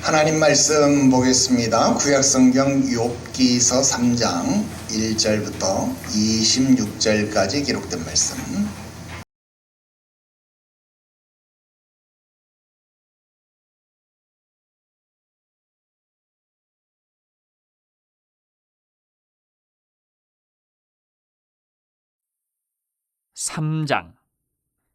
하나님 말씀 보겠습니다. 구약성경 욥기서 3장 1절부터 26절까지 기록된 말씀. (3장)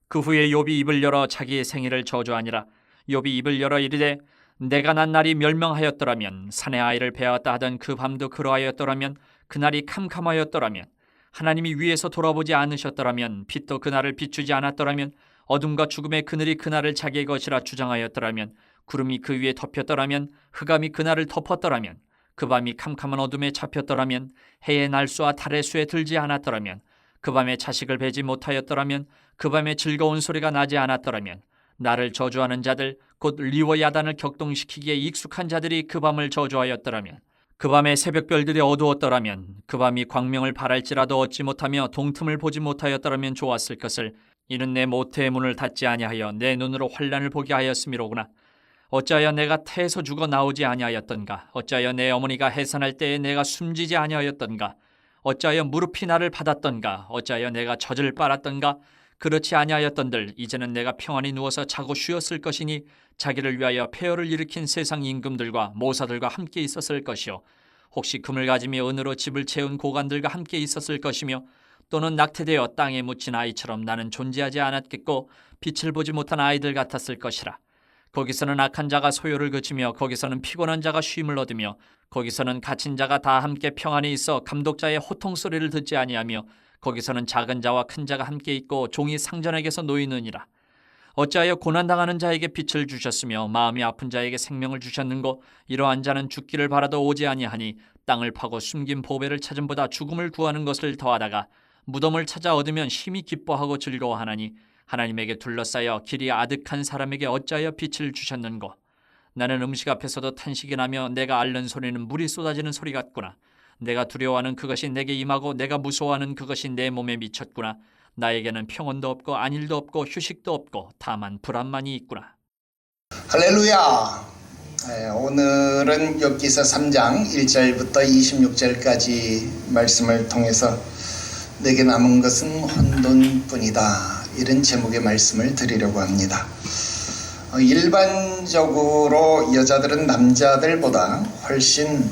그 후에 욥이 입을 열어 자기의 생애를 저주하니라. 욥이 입을 열어 이르되 내가 난 날이 멸망하였더라면, 산의 아이를 베었다 하던 그 밤도 그러하였더라면, 그날이 캄캄하였더라면, 하나님이 위에서 돌아보지 않으셨더라면, 빛도 그날을 비추지 않았더라면, 어둠과 죽음의 그늘이 그날을 자기의 것이라 주장하였더라면, 구름이 그 위에 덮였더라면, 흑암이 그날을 덮었더라면, 그 밤이 캄캄한 어둠에 잡혔더라면, 해의 날수와 달의 수에 들지 않았더라면, 그 밤에 자식을 베지 못하였더라면, 그 밤에 즐거운 소리가 나지 않았더라면, 나를 저주하는 자들 곧 리워 야단을 격동시키기에 익숙한 자들이 그 밤을 저주하였더라면, 그 밤에 새벽별들이 어두웠더라면, 그 밤이 광명을 발할지라도 얻지 못하며 동틈을 보지 못하였더라면 좋았을 것을. 이는 내 모태의 문을 닫지 아니하여 내 눈으로 환난을 보게 하였음이로구나. 어찌하여 내가 태에서 죽어 나오지 아니하였던가? 어찌하여 내 어머니가 해산할 때에 내가 숨지지 아니하였던가? 어찌하여 무릎이 나를 받았던가? 어찌하여 내가 젖을 빨았던가? 그렇지 아니하였던들 이제는 내가 평안히 누워서 자고 쉬었을 것이니, 자기를 위하여 폐허를 일으킨 세상 임금들과 모사들과 함께 있었을 것이요, 혹시 금을 가지며 은으로 집을 채운 고관들과 함께 있었을 것이며, 또는 낙태되어 땅에 묻힌 아이처럼 나는 존재하지 않았겠고 빛을 보지 못한 아이들 같았을 것이라. 거기서는 악한 자가 소요를 그치며, 거기서는 피곤한 자가 쉼을 얻으며, 거기서는 갇힌 자가 다 함께 평안히 있어 감독자의 호통 소리를 듣지 아니하며, 거기서는 작은 자와 큰 자가 함께 있고 종이 상전에게서 놓이느니라. 어찌하여 고난당하는 자에게 빛을 주셨으며 마음이 아픈 자에게 생명을 주셨는고, 이러한 자는 죽기를 바라도 오지 아니하니, 땅을 파고 숨긴 보배를 찾음보다 죽음을 구하는 것을 더하다가 무덤을 찾아 얻으면 심히 기뻐하고 즐거워하나니, 하나님에게 둘러싸여 길이 아득한 사람에게 어찌하여 빛을 주셨는고. 나는 음식 앞에서도 탄식이 나며 내가 앓는 소리는 물이 쏟아지는 소리 같구나. 내가 두려워하는 그것이 내게 임하고 내가 무서워하는 그것이 내 몸에 미쳤구나. 나에게는 평온도 없고 안일도 없고 휴식도 없고 다만 불안만이 있구나. 할렐루야. 오늘은 욥기서 3장 1절부터 26절까지 말씀을 통해서 내게 남은 것은 혼돈뿐이다, 이런 제목의 말씀을 드리려고 합니다. 일반적으로 여자들은 남자들보다 훨씬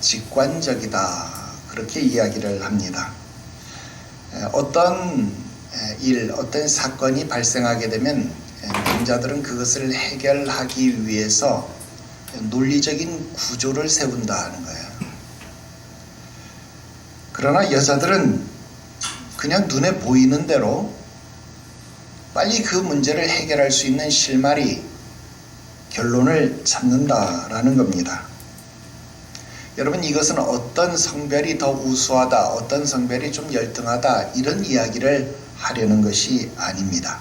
직관적이다, 그렇게 이야기를 합니다. 어떤 일, 어떤 사건이 발생하게 되면 남자들은 그것을 해결하기 위해서 논리적인 구조를 세운다 하는 거예요. 그러나 여자들은 그냥 눈에 보이는 대로 빨리 그 문제를 해결할 수 있는 실마리, 결론을 찾는다라는 겁니다. 여러분, 이것은 어떤 성별이 더 우수하다, 어떤 성별이 좀 열등하다, 이런 이야기를 하려는 것이 아닙니다.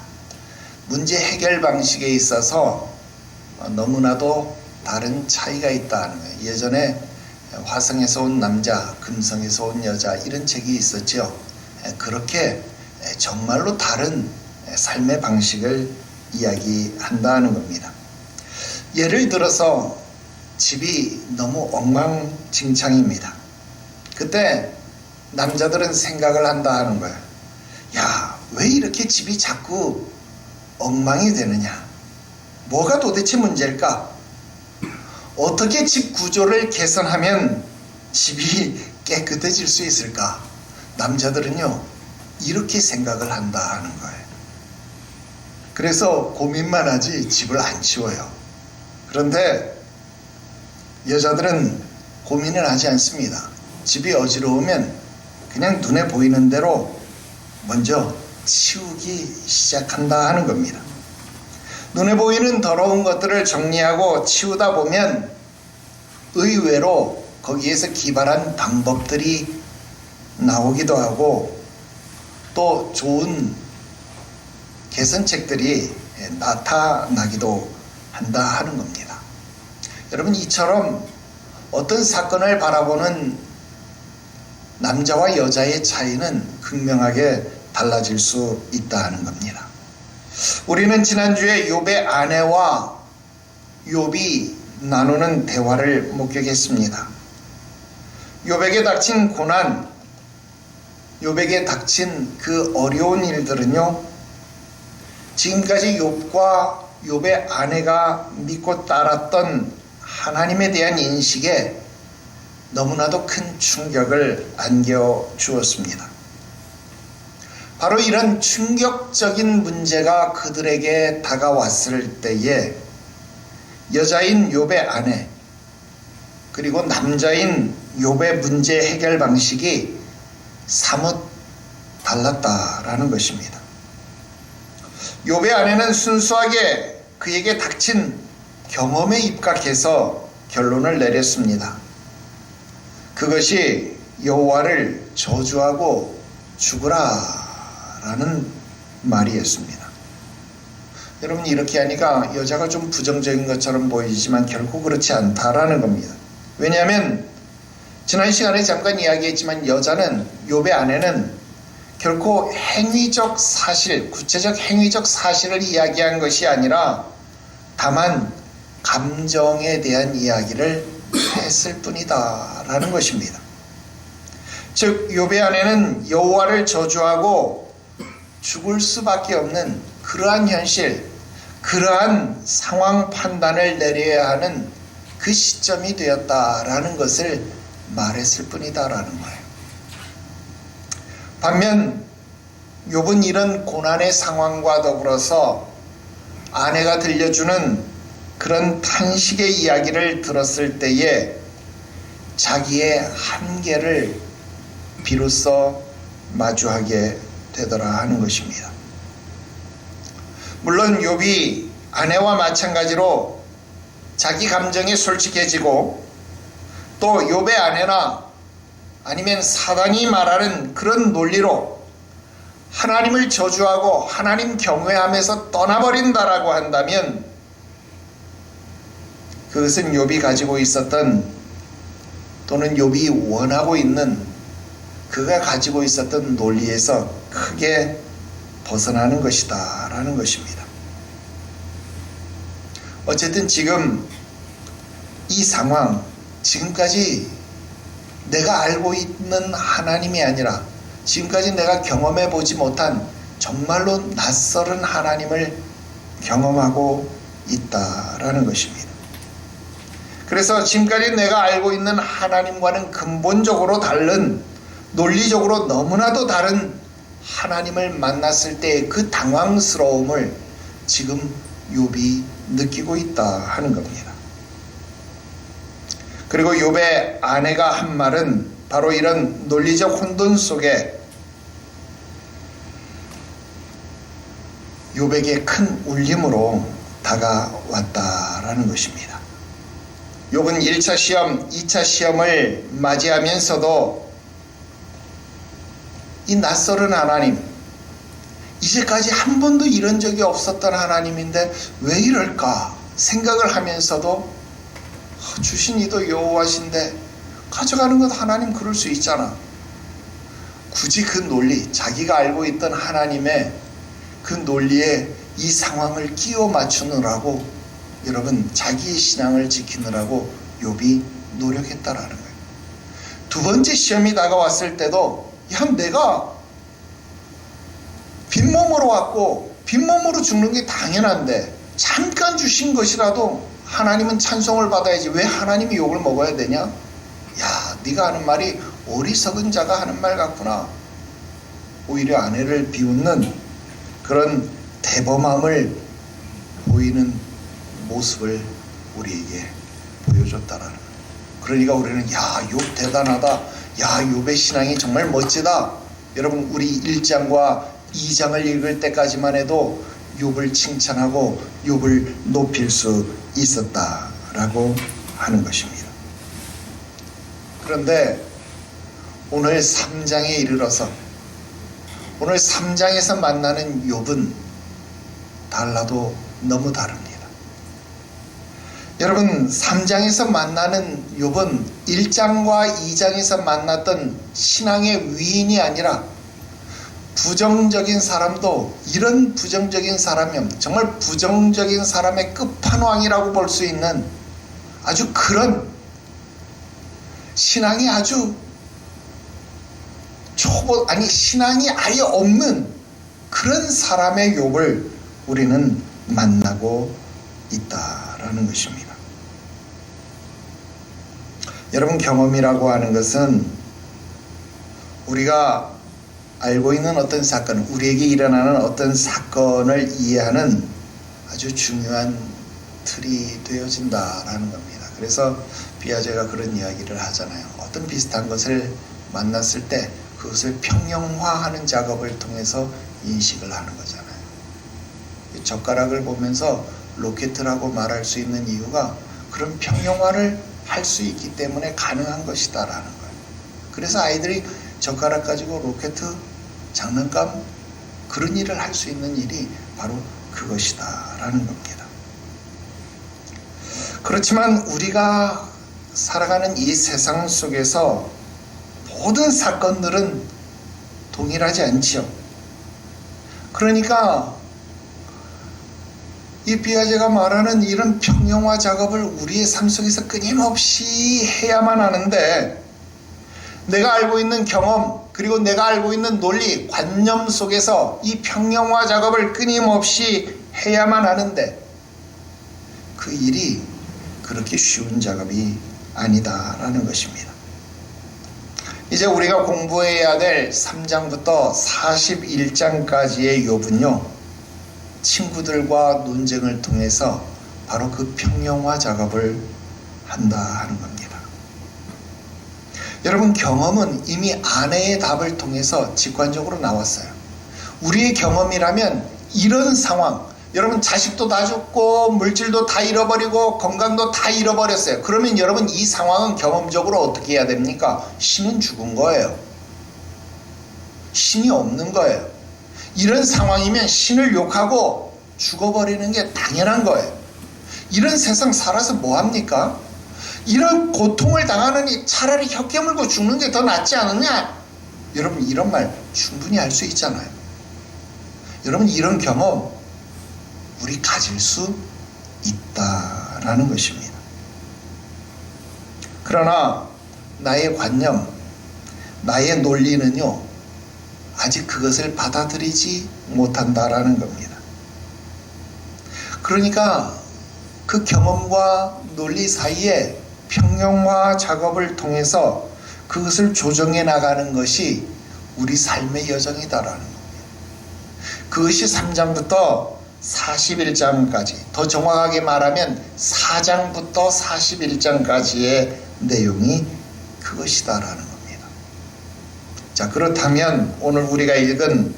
문제 해결 방식에 있어서 너무나도 다른 차이가 있다는 거예요. 예전에 화성에서 온 남자, 금성에서 온 여자, 이런 책이 있었죠. 그렇게 정말로 다른 삶의 방식을 이야기한다는 겁니다. 예를 들어서 집이 너무 엉망진창입니다. 그때 남자들은 생각을 한다 하는 거예요. 야, 왜 이렇게 집이 자꾸 엉망이 되느냐? 뭐가 도대체 문제일까? 어떻게 집 구조를 개선하면 집이 깨끗해질 수 있을까? 남자들은요, 이렇게 생각을 한다 하는 거예요. 그래서 고민만 하지 집을 안 치워요. 그런데 여자들은 고민을 하지 않습니다. 집이 어지러우면 그냥 눈에 보이는 대로 먼저 치우기 시작한다 하는 겁니다. 눈에 보이는 더러운 것들을 정리하고 치우다 보면 의외로 거기에서 기발한 방법들이 나오기도 하고, 또 좋은 개선책들이 나타나기도 한다 하는 겁니다. 여러분, 이처럼 어떤 사건을 바라보는 남자와 여자의 차이는 극명하게 달라질 수 있다 하는 겁니다. 우리는 지난주에 욥의 아내와 욥이 나누는 대화를 목격했습니다. 욥에게 닥친 고난, 욥에게 닥친 그 어려운 일들은요, 지금까지 욥과 욥의 아내가 믿고 따랐던 하나님에 대한 인식에 너무나도 큰 충격을 안겨주었습니다. 바로 이런 충격적인 문제가 그들에게 다가왔을 때에 여자인 욥의 아내 그리고 남자인 욥의 문제 해결 방식이 사뭇 달랐다라는 것입니다. 욥의 아내는 순수하게 그에게 닥친 경험에 입각해서 결론을 내렸습니다. 그것이 여호와를 저주하고 죽으라라는 말이었습니다. 여러분, 이렇게 하니까 여자가 좀 부정적인 것처럼 보이지만 결코 그렇지 않다라는 겁니다. 왜냐하면 지난 시간에 잠깐 이야기했지만 여자는, 욥의 아내는 결코 행위적 사실, 구체적 행위적 사실을 이야기한 것이 아니라 다만 감정에 대한 이야기를 했을 뿐이다 라는 것입니다. 즉 욥의 아내는 여호와를 저주하고 죽을 수밖에 없는 그러한 현실, 그러한 상황 판단을 내려야 하는 그 시점이 되었다라는 것을 말했을 뿐이다라는 거예요. 반면 욥은 이런 고난의 상황과 더불어서 아내가 들려주는 그런 탄식의 이야기를 들었을 때에 자기의 한계를 비로소 마주하게 되더라 하는 것입니다. 물론 욥이 아내와 마찬가지로 자기 감정이 솔직해지고 또 욥의 아내나 아니면 사단이 말하는 그런 논리로 하나님을 저주하고 하나님 경외하면서 떠나버린다라고 한다면 그것은 욥이 가지고 있었던 또는 욥이 원하고 있는 그가 가지고 있었던 논리에서 크게 벗어나는 것이다 라는 것입니다. 어쨌든 지금 이 상황, 지금까지 내가 알고 있는 하나님이 아니라 지금까지 내가 경험해 보지 못한 정말로 낯설은 하나님을 경험하고 있다라는 것입니다. 그래서 지금까지 내가 알고 있는 하나님과는 근본적으로 다른, 논리적으로 너무나도 다른 하나님을 만났을 때의 그 당황스러움을 지금 욥이 느끼고 있다 하는 겁니다. 그리고 욥의 아내가 한 말은 바로 이런 논리적 혼돈 속에 욥에게 큰 울림으로 다가왔다라는 것입니다. 욥은 1차 시험, 2차 시험을 맞이하면서도 이 낯설은 하나님, 이제까지 한 번도 이런 적이 없었던 하나님인데 왜 이럴까 생각을 하면서도 주신 이도 여호와신데 가져가는 것 하나님 그럴 수 있잖아. 굳이 그 논리, 자기가 알고 있던 하나님의 그 논리에 이 상황을 끼워 맞추느라고 여러분 자기의 신앙을 지키느라고 욥이 노력했다라는 거예요. 두 번째 시험이 다가왔을 때도 야, 내가 빈몸으로 왔고 빈몸으로 죽는 게 당연한데 잠깐 주신 것이라도 하나님은 찬송을 받아야지 왜 하나님이 욕을 먹어야 되냐? 야, 네가 하는 말이 어리석은 자가 하는 말 같구나. 오히려 아내를 비웃는 그런 대범함을 보이는 모습을 우리에게 보여줬다라는 거예요. 그러니까 우리는 야, 욥 대단하다. 야, 욥의 신앙이 정말 멋지다. 여러분, 우리 1장과 2장을 읽을 때까지만 해도 욥을 칭찬하고 욥을 높일 수 있었다라고 하는 것입니다. 그런데 오늘 3장에 이르러서 오늘 3장에서 만나는 욥은 달라도 너무 다릅니다. 여러분, 3장에서 만나는 욥은 1장과 2장에서 만났던 신앙의 위인이 아니라 부정적인 사람도 이런 부정적인 사람이 정말 부정적인 사람의 끝판왕이라고 볼 수 있는 아주 그런 신앙이 아주 신앙이 아예 없는 그런 사람의 욥을 우리는 만나고 있다라는 것입니다. 여러분, 경험이라고 하는 것은 우리가 알고 있는 어떤 사건, 우리에게 일어나는 어떤 사건을 이해하는 아주 중요한 틀이 되어진다라는 겁니다. 그래서 비아제가 그런 이야기를 하잖아요. 어떤 비슷한 것을 만났을 때 그것을 평형화하는 작업을 통해서 인식을 하는 거잖아요. 이 젓가락을 보면서 로켓이라고 말할 수 있는 이유가 그런 평형화를 할 수 있기 때문에 가능한 것이다라는 거예요. 그래서 아이들이 젓가락 가지고 로켓, 장난감 그런 일을 할 수 있는 일이 바로 그것이다라는 겁니다. 그렇지만 우리가 살아가는 이 세상 속에서 모든 사건들은 동일하지 않지요. 그러니까 이 비아제가 말하는 이런 평형화 작업을 우리의 삶 속에서 끊임없이 해야만 하는데, 내가 알고 있는 경험 그리고 내가 알고 있는 논리, 관념 속에서 이 평형화 작업을 끊임없이 해야만 하는데 그 일이 그렇게 쉬운 작업이 아니다라는 것입니다. 이제 우리가 공부해야 될 3장부터 41장까지의 욥은요, 친구들과 논쟁을 통해서 바로 그 평형화 작업을 한다 하는 겁니다. 여러분, 경험은 이미 아내의 답을 통해서 직관적으로 나왔어요. 우리의 경험이라면 이런 상황, 여러분 자식도 다 죽고 물질도 다 잃어버리고 건강도 다 잃어버렸어요. 그러면 여러분 이 상황은 경험적으로 어떻게 해야 됩니까? 신은 죽은 거예요. 신이 없는 거예요. 이런 상황이면 신을 욕하고 죽어버리는 게 당연한 거예요. 이런 세상 살아서 뭐합니까? 이런 고통을 당하느니 차라리 혀 깨물고 죽는 게 더 낫지 않느냐? 여러분, 이런 말 충분히 할 수 있잖아요. 여러분, 이런 경험 우리 가질 수 있다라는 것입니다. 그러나 나의 관념, 나의 논리는요, 아직 그것을 받아들이지 못한다라는 겁니다. 그러니까 그 경험과 논리 사이에 평형화 작업을 통해서 그것을 조정해 나가는 것이 우리 삶의 여정이다라는 겁니다. 그것이 3장부터 41장까지, 더 정확하게 말하면 4장부터 41장까지의 내용이 그것이다라는 겁니다. 자, 그렇다면 오늘 우리가 읽은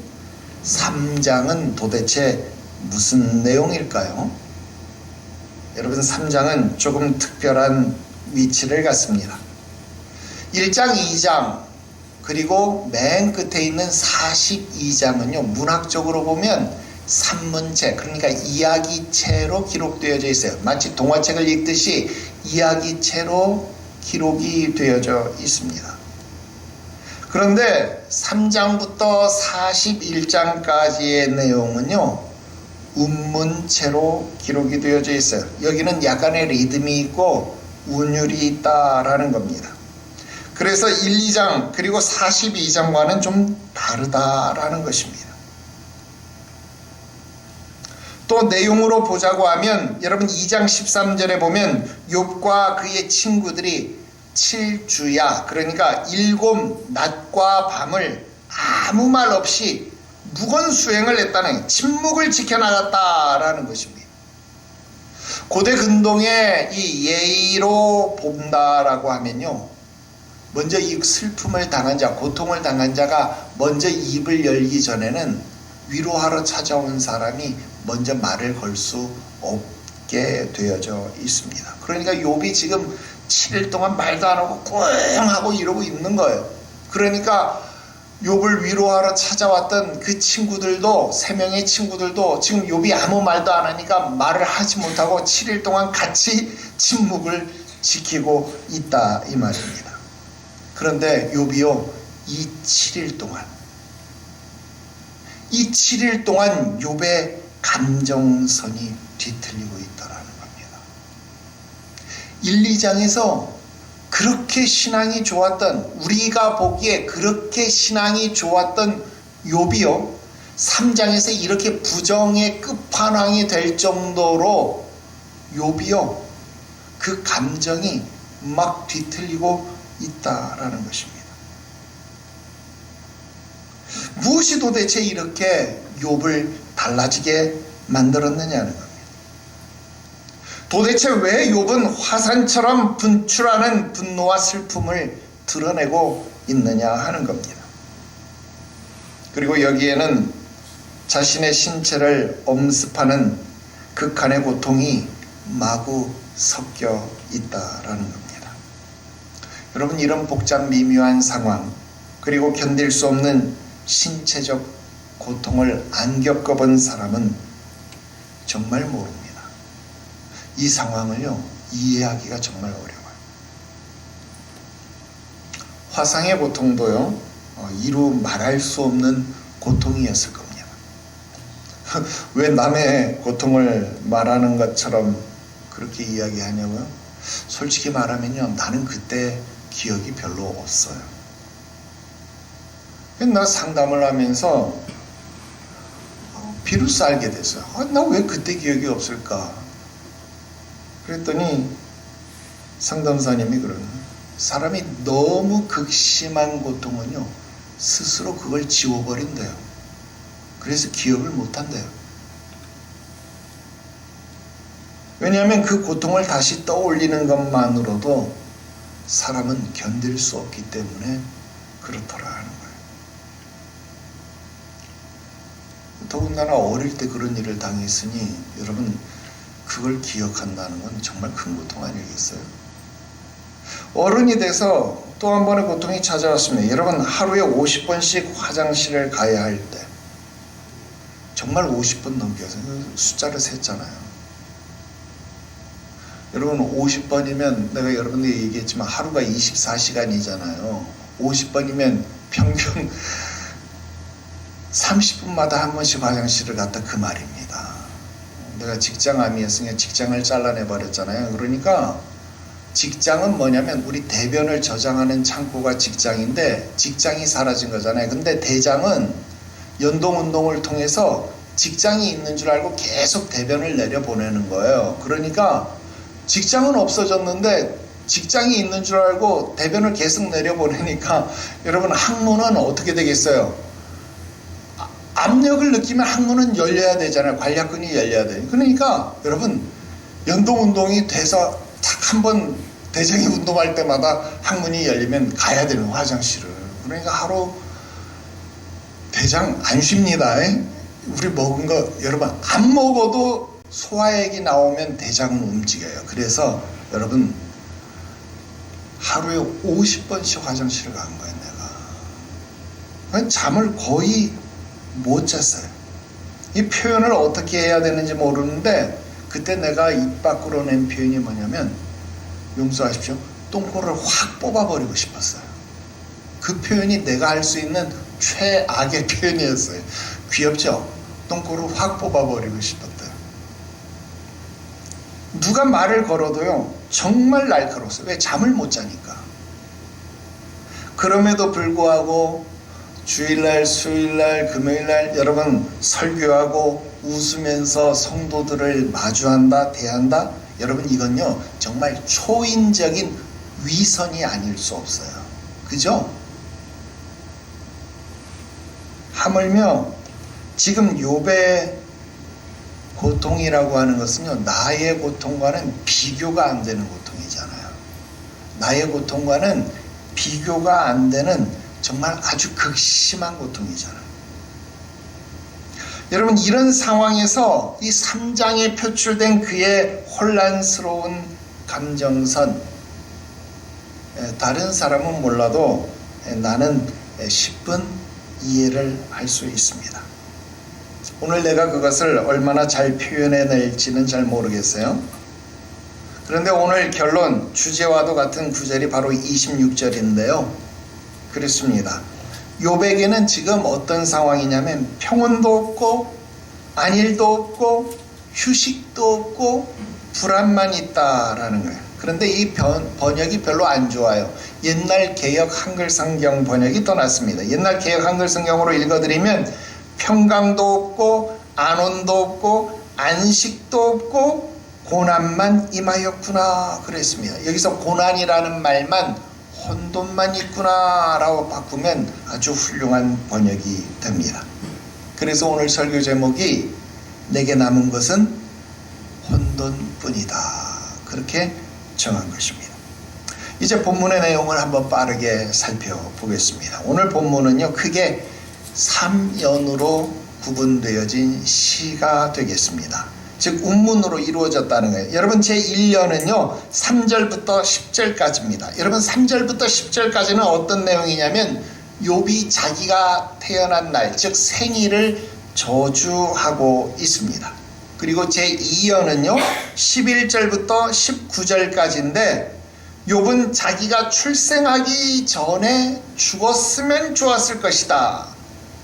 3장은 도대체 무슨 내용일까요? 여러분, 3장은 조금 특별한 위치를 갖습니다. 1장, 2장, 그리고 맨 끝에 있는 42장은요, 문학적으로 보면 산문체, 그러니까 이야기체로 기록되어져 있어요. 마치 동화책을 읽듯이 이야기체로 기록이 되어져 있습니다. 그런데 3장부터 41장까지의 내용은요, 운문체로 기록이 되어져 있어요. 여기는 약간의 리듬이 있고 운율이 있다라는 겁니다. 그래서 1, 2장 그리고 42장과는 좀 다르다라는 것입니다. 또 내용으로 보자고 하면 여러분 2장 13절에 보면 욥과 그의 친구들이 7주야, 그러니까 7 낮과 밤을 아무 말 없이 무건수행을 했다는, 침묵을 지켜나갔다라는 것입니다. 고대 근동의 이 예의로 본다라고 하면요, 먼저 이 슬픔을 당한 자, 고통을 당한 자가 먼저 입을 열기 전에는 위로하러 찾아온 사람이 먼저 말을 걸 수 없게 되어져 있습니다. 그러니까 욥이 지금 7일 동안 말도 안 하고 꽁 하고 이러고 있는 거예요. 그러니까 욥을 위로하러 찾아왔던 그 친구들도, 3명의 친구들도 지금 욥이 아무 말도 안 하니까 말을 하지 못하고 7일 동안 같이 침묵을 지키고 있다 이 말입니다. 그런데 욥이요, 이 7일 동안 욥의 감정선이 뒤틀리고 있다라는 겁니다. 1, 2장에서 그렇게 신앙이 좋았던, 우리가 보기에 그렇게 신앙이 좋았던 욥이요, 3장에서 이렇게 부정의 끝판왕이 될 정도로 욥이요, 그 감정이 막 뒤틀리고 있다라는 것입니다. 무엇이 도대체 이렇게 욥을 달라지게 만들었느냐는 겁니다. 도대체 왜 욥은 화산처럼 분출하는 분노와 슬픔을 드러내고 있느냐 하는 겁니다. 그리고 여기에는 자신의 신체를 엄습하는 극한의 고통이 마구 섞여 있다라는 겁니다. 여러분, 이런 복잡 미묘한 상황, 그리고 견딜 수 없는 신체적 고통을 안 겪어본 사람은 정말 모릅니다. 이 상황을요, 이해하기가 정말 어려워요. 화상의 고통도요, 이루 말할 수 없는 고통이었을 겁니다. 왜 남의 고통을 말하는 것처럼 그렇게 이야기하냐고요? 솔직히 말하면요, 나는 그때 기억이 별로 없어요. 나 상담을 하면서 비로소 알게 됐어요. 나 왜 그때 기억이 없을까? 그랬더니 상담사님이 그러는, 사람이 너무 극심한 고통은요, 스스로 그걸 지워버린대요. 그래서 기억을 못한대요. 왜냐하면 그 고통을 다시 떠올리는 것만으로도 사람은 견딜 수 없기 때문에 그렇더라 하는 거예요. 더군다나 어릴 때 그런 일을 당했으니 여러분, 그걸 기억한다는 건 정말 큰 고통 아니겠어요? 어른이 돼서 또 한 번의 고통이 찾아왔습니다. 여러분, 하루에 50번씩 화장실을 가야 할 때, 정말 50번 넘겨서 숫자를 셌잖아요. 여러분, 50번이면 내가 여러분들에게 얘기했지만 하루가 24시간이잖아요. 50번이면 평균 30분마다 한 번씩 화장실을 갔다 그 말입니다. 내가 직장암이었으니까 직장을 잘라내버렸잖아요. 그러니까 직장은 뭐냐면 우리 대변을 저장하는 창고가 직장인데 직장이 사라진 거잖아요. 근데 대장은 연동운동을 통해서 직장이 있는 줄 알고 계속 대변을 내려보내는 거예요. 그러니까 직장은 없어졌는데 직장이 있는 줄 알고 대변을 계속 내려보내니까 여러분, 항문은 어떻게 되겠어요? 압력을 느끼면 항문은 열려야 되잖아요. 관략근이 열려야 돼요. 그러니까 여러분, 연동운동이 돼서 딱 한 번 대장이 운동할 때마다 항문이 열리면 가야 되는 화장실을. 그러니까 하루 대장 안 쉽니다. 우리 먹은 거 여러분, 안 먹어도 소화액이 나오면 대장은 움직여요. 그래서 여러분, 하루에 50번씩 화장실을 간 거예요. 내가 잠을 거의 못 잤어요. 이 표현을 어떻게 해야 되는지 모르는데 그때 내가 입 밖으로 낸 표현이 뭐냐면, 용서하십시오, 똥꼬를 확 뽑아버리고 싶었어요. 그 표현이 내가 할 수 있는 최악의 표현이었어요. 귀엽죠? 똥꼬를 확 뽑아버리고 싶었대요. 누가 말을 걸어도요, 정말 날카로웠어요. 왜? 잠을 못 자니까. 그럼에도 불구하고 주일날, 수요일날, 금요일날 여러분 설교하고 웃으면서 성도들을 마주한다, 대한다. 여러분, 이건요 정말 초인적인 위선이 아닐 수 없어요. 그죠? 하물며 지금 욥의 고통이라고 하는 것은요, 나의 고통과는 비교가 안 되는 고통이잖아요. 나의 고통과는 비교가 안 되는 정말 아주 극심한 고통이잖아요. 여러분, 이런 상황에서 이 3장에 표출된 그의 혼란스러운 감정선, 다른 사람은 몰라도 나는 10분 이해를 할 수 있습니다. 오늘 내가 그것을 얼마나 잘 표현해낼지는 잘 모르겠어요. 그런데 오늘 결론, 주제와도 같은 구절이 바로 26절인데요. 그렇습니다. 욥에게는 지금 어떤 상황이냐면 평온도 없고 안일도 없고 휴식도 없고 불안만 있다라는 거예요. 그런데 이 번역이 별로 안 좋아요. 옛날 개역 한글 성경 번역이 더 낫습니다. 옛날 개역 한글 성경으로 읽어드리면 평강도 없고 안온도 없고 안식도 없고 고난만 임하였구나 그랬습니다. 여기서 고난이라는 말만 혼돈만 있구나 라고 바꾸면 아주 훌륭한 번역이 됩니다. 그래서 오늘 설교 제목이 내게 남은 것은 혼돈뿐이다, 그렇게 정한 것입니다. 이제 본문의 내용을 한번 빠르게 살펴보겠습니다. 오늘 본문은요, 크게 3연으로 구분되어진 시가 되겠습니다. 즉 운문으로 이루어졌다는 거예요. 여러분 제1년은요 3절부터 10절까지입니다. 여러분 3절부터 10절까지는 어떤 내용이냐면 욥이 자기가 태어난 날, 즉 생일을 저주하고 있습니다. 그리고 제2연은요 11절부터 19절까지인데 욥은 자기가 출생하기 전에 죽었으면 좋았을 것이다.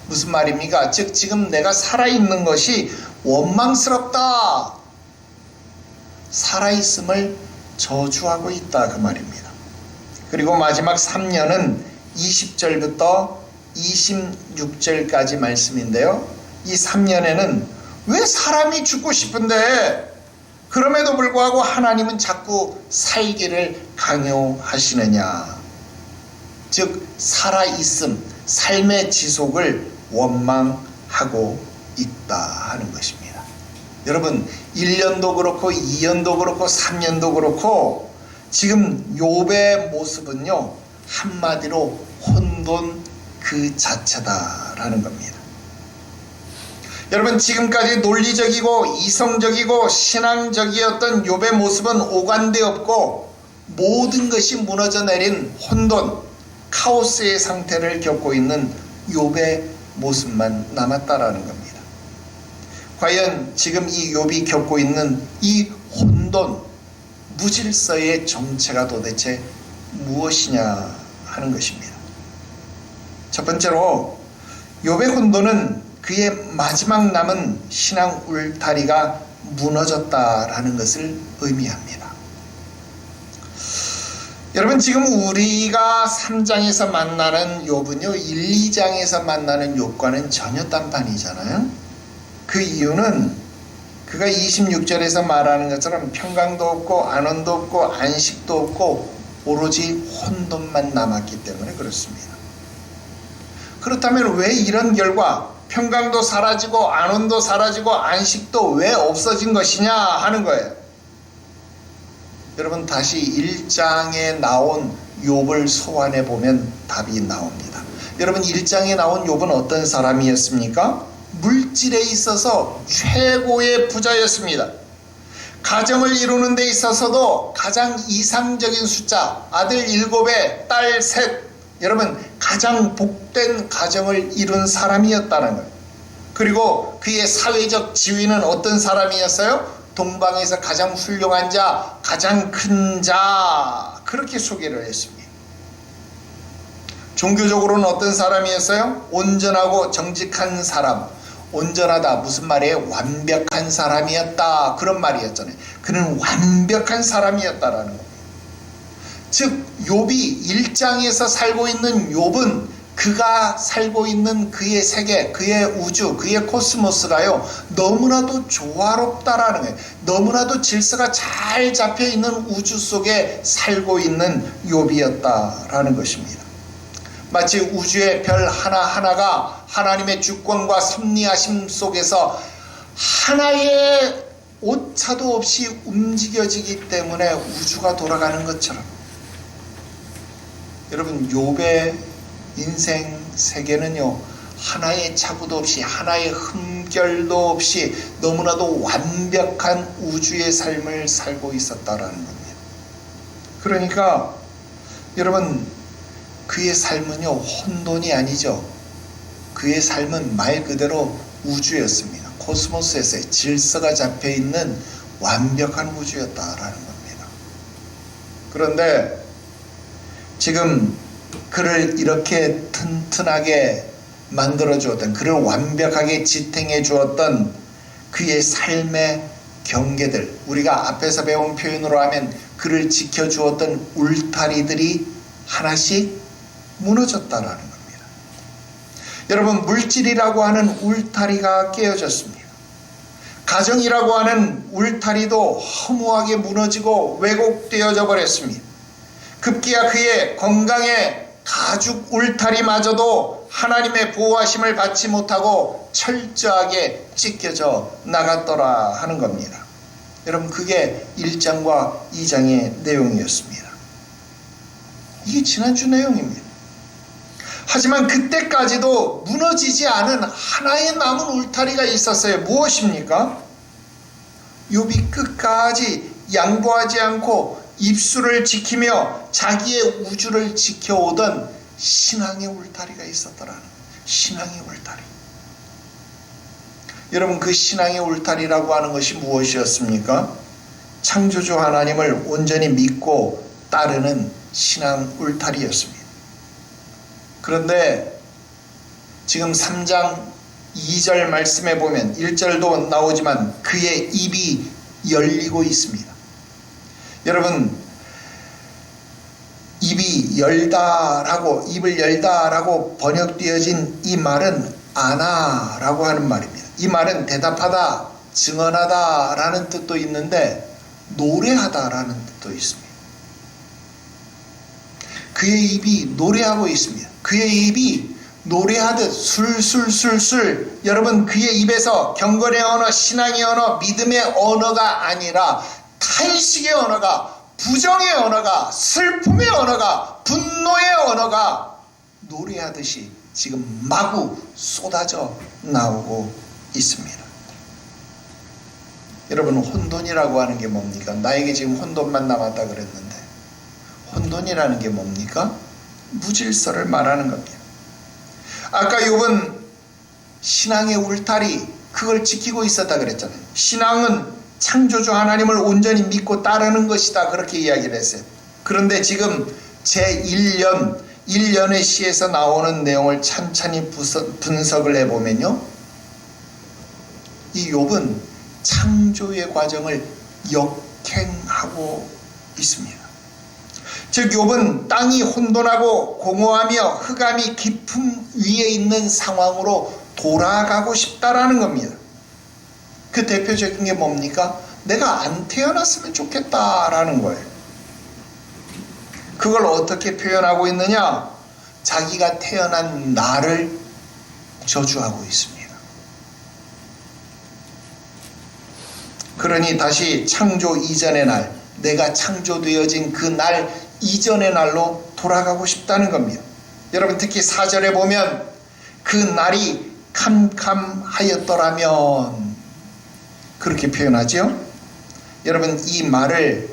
무슨 말입니까? 즉 지금 내가 살아있는 것이 원망스럽다. 살아있음을 저주하고 있다, 그 말입니다. 그리고 마지막 3년은 20절부터 26절까지 말씀인데요. 이 3년에는 왜 사람이 죽고 싶은데 그럼에도 불구하고 하나님은 자꾸 살기를 강요하시느냐. 즉 살아있음, 삶의 지속을 원망하고 있다 하는 것입니다. 여러분 1년도 그렇고 2년도 그렇고 3년도 그렇고 지금 욥의 모습은요 한마디로 혼돈 그 자체다라는 겁니다. 여러분 지금까지 논리적이고 이성적이고 신앙적이었던 욥의 모습은 오간데 없고 모든 것이 무너져 내린 혼돈, 카오스의 상태를 겪고 있는 욥의 모습만 남았다라는 겁니다. 과연 지금 이 욥이 겪고 있는 이 혼돈, 무질서의 정체가 도대체 무엇이냐 하는 것입니다. 첫 번째로 욥의 혼돈은 그의 마지막 남은 신앙 울타리가 무너졌다라는 것을 의미합니다. 여러분 지금 우리가 3장에서 만나는 욥은요 1, 2장에서 만나는 욥과는 전혀 딴판이잖아요. 그 이유는 그가 26절에서 말하는 것처럼 평강도 없고 안온도 없고 안식도 없고 오로지 혼돈만 남았기 때문에 그렇습니다. 그렇다면 왜 이런 결과 평강도 사라지고 안온도 사라지고 안식도 왜 없어진 것이냐 하는 거예요. 여러분 다시 1장에 나온 욥을 소환해 보면 답이 나옵니다. 여러분 1장에 나온 욥은 어떤 사람이었습니까? 물질에 있어서 최고의 부자였습니다. 가정을 이루는 데 있어서도 가장 이상적인 숫자, 아들 7에 딸 3, 여러분 가장 복된 가정을 이룬 사람이었다는 거예요. 그리고 그의 사회적 지위는 어떤 사람이었어요? 동방에서 가장 훌륭한 자, 가장 큰 자, 그렇게 소개를 했습니다. 종교적으로는 어떤 사람이었어요? 온전하고 정직한 사람. 온전하다 무슨 말이에요? 완벽한 사람이었다, 그런 말이었잖아요. 그는 완벽한 사람이었다라는 겁니다. 즉 욥이 1장에서 살고 있는 욥은 그가 살고 있는 그의 세계, 그의 우주, 그의 코스모스가요 너무나도 조화롭다라는 거예요. 너무나도 질서가 잘 잡혀있는 우주 속에 살고 있는 욥이었다라는 것입니다. 마치 우주의 별 하나하나가 하나님의 주권과 섭리하심 속에서 하나의 오차도 없이 움직여지기 때문에 우주가 돌아가는 것처럼, 여러분 욥의 인생 세계는요 하나의 착오도 없이 하나의 흠결도 없이 너무나도 완벽한 우주의 삶을 살고 있었다라는 겁니다. 그러니까 여러분 그의 삶은요 혼돈이 아니죠. 그의 삶은 말 그대로 우주였습니다. 코스모스에서의 질서가 잡혀있는 완벽한 우주였다라는 겁니다. 그런데 지금 그를 이렇게 튼튼하게 만들어 주었던, 그를 완벽하게 지탱해 주었던 그의 삶의 경계들, 우리가 앞에서 배운 표현으로 하면 그를 지켜주었던 울타리들이 하나씩 무너졌다라는 겁니다. 여러분, 물질이라고 하는 울타리가 깨어졌습니다. 가정이라고 하는 울타리도 허무하게 무너지고 왜곡되어져 버렸습니다. 급기야 그의 건강의 가죽 울타리마저도 하나님의 보호하심을 받지 못하고 철저하게 찢겨져 나갔더라 하는 겁니다. 여러분, 그게 1장과 2장의 내용이었습니다. 이게 지난주 내용입니다. 하지만 그때까지도 무너지지 않은 하나의 남은 울타리가 있었어요. 무엇입니까? 욥이 끝까지 양보하지 않고 입술을 지키며 자기의 우주를 지켜오던 신앙의 울타리가 있었더라는 거예요. 신앙의 울타리. 여러분, 그 신앙의 울타리라고 하는 것이 무엇이었습니까? 창조주 하나님을 온전히 믿고 따르는 신앙 울타리였습니다. 그런데 지금 3장 2절 말씀에 보면 1절도 나오지만 그의 입이 열리고 있습니다. 여러분, 입이 열다라고, 입을 열다라고 번역되어진 이 말은 아나라고 하는 말입니다. 이 말은 대답하다, 증언하다라는 뜻도 있는데 노래하다라는 뜻도 있습니다. 그의 입이 노래하고 있습니다. 그의 입이 노래하듯 술술술술, 여러분, 그의 입에서 경건의 언어, 신앙의 언어, 믿음의 언어가 아니라 탄식의 언어가, 부정의 언어가, 슬픔의 언어가, 분노의 언어가 노래하듯이 지금 마구 쏟아져 나오고 있습니다. 여러분, 혼돈이라고 하는 게 뭡니까? 나에게 지금 혼돈만 남았다 그랬는데 혼돈이라는 게 뭡니까? 무질서를 말하는 겁니다. 아까 욥은 신앙의 울타리, 그걸 지키고 있었다 그랬잖아요. 신앙은 창조주 하나님을 온전히 믿고 따르는 것이다, 그렇게 이야기를 했어요. 그런데 지금 제1년의 시에서 나오는 내용을 찬찬히 분석을 해보면요, 이 욥은 창조의 과정을 역행하고 있습니다. 즉, 욥은 땅이 혼돈하고 공허하며 흑암이 깊음 위에 있는 상황으로 돌아가고 싶다라는 겁니다. 그 대표적인 게 뭡니까? 내가 안 태어났으면 좋겠다라는 거예요. 그걸 어떻게 표현하고 있느냐? 자기가 태어난 날을 저주하고 있습니다. 그러니 다시 창조 이전의 날, 내가 창조되어진 그 날 이전의 날로 돌아가고 싶다는 겁니다. 여러분, 특히 4절에 보면 그 날이 캄캄하였더라면, 그렇게 표현하죠. 여러분, 이 말을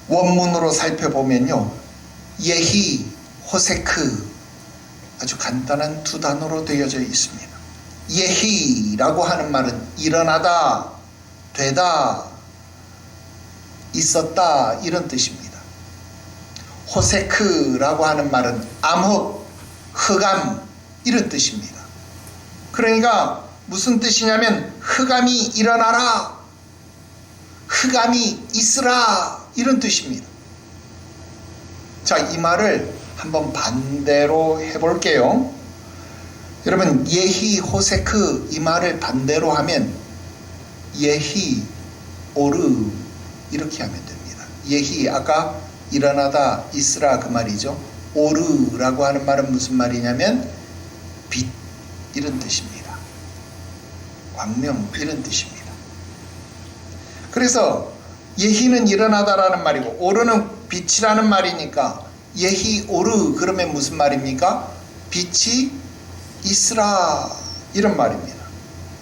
원문으로 살펴보면요, 예히 호세크, 아주 간단한 두 단어로 되어져 있습니다. 예히라고 하는 말은 일어나다, 되다, 있었다, 이런 뜻입니다. 호세크라고 하는 말은 암흑, 흑암, 이런 뜻입니다. 그러니까 무슨 뜻이냐면 흑암이 일어나라, 흑암이 있으라, 이런 뜻입니다. 자, 이 말을 한번 반대로 해볼게요. 여러분, 예히 호세크, 이 말을 반대로 하면 예히 오르, 이렇게 하면 됩니다. 예히, 아까 일어나다, 있으라, 그 말이죠. 오르라고 하는 말은 무슨 말이냐면 빛, 이런 뜻입니다. 광명, 이런 뜻입니다. 그래서 예히는 일어나다라는 말이고 오르는 빛이라는 말이니까 예히 오르, 그러면 무슨 말입니까? 빛이 있으라, 이런 말입니다.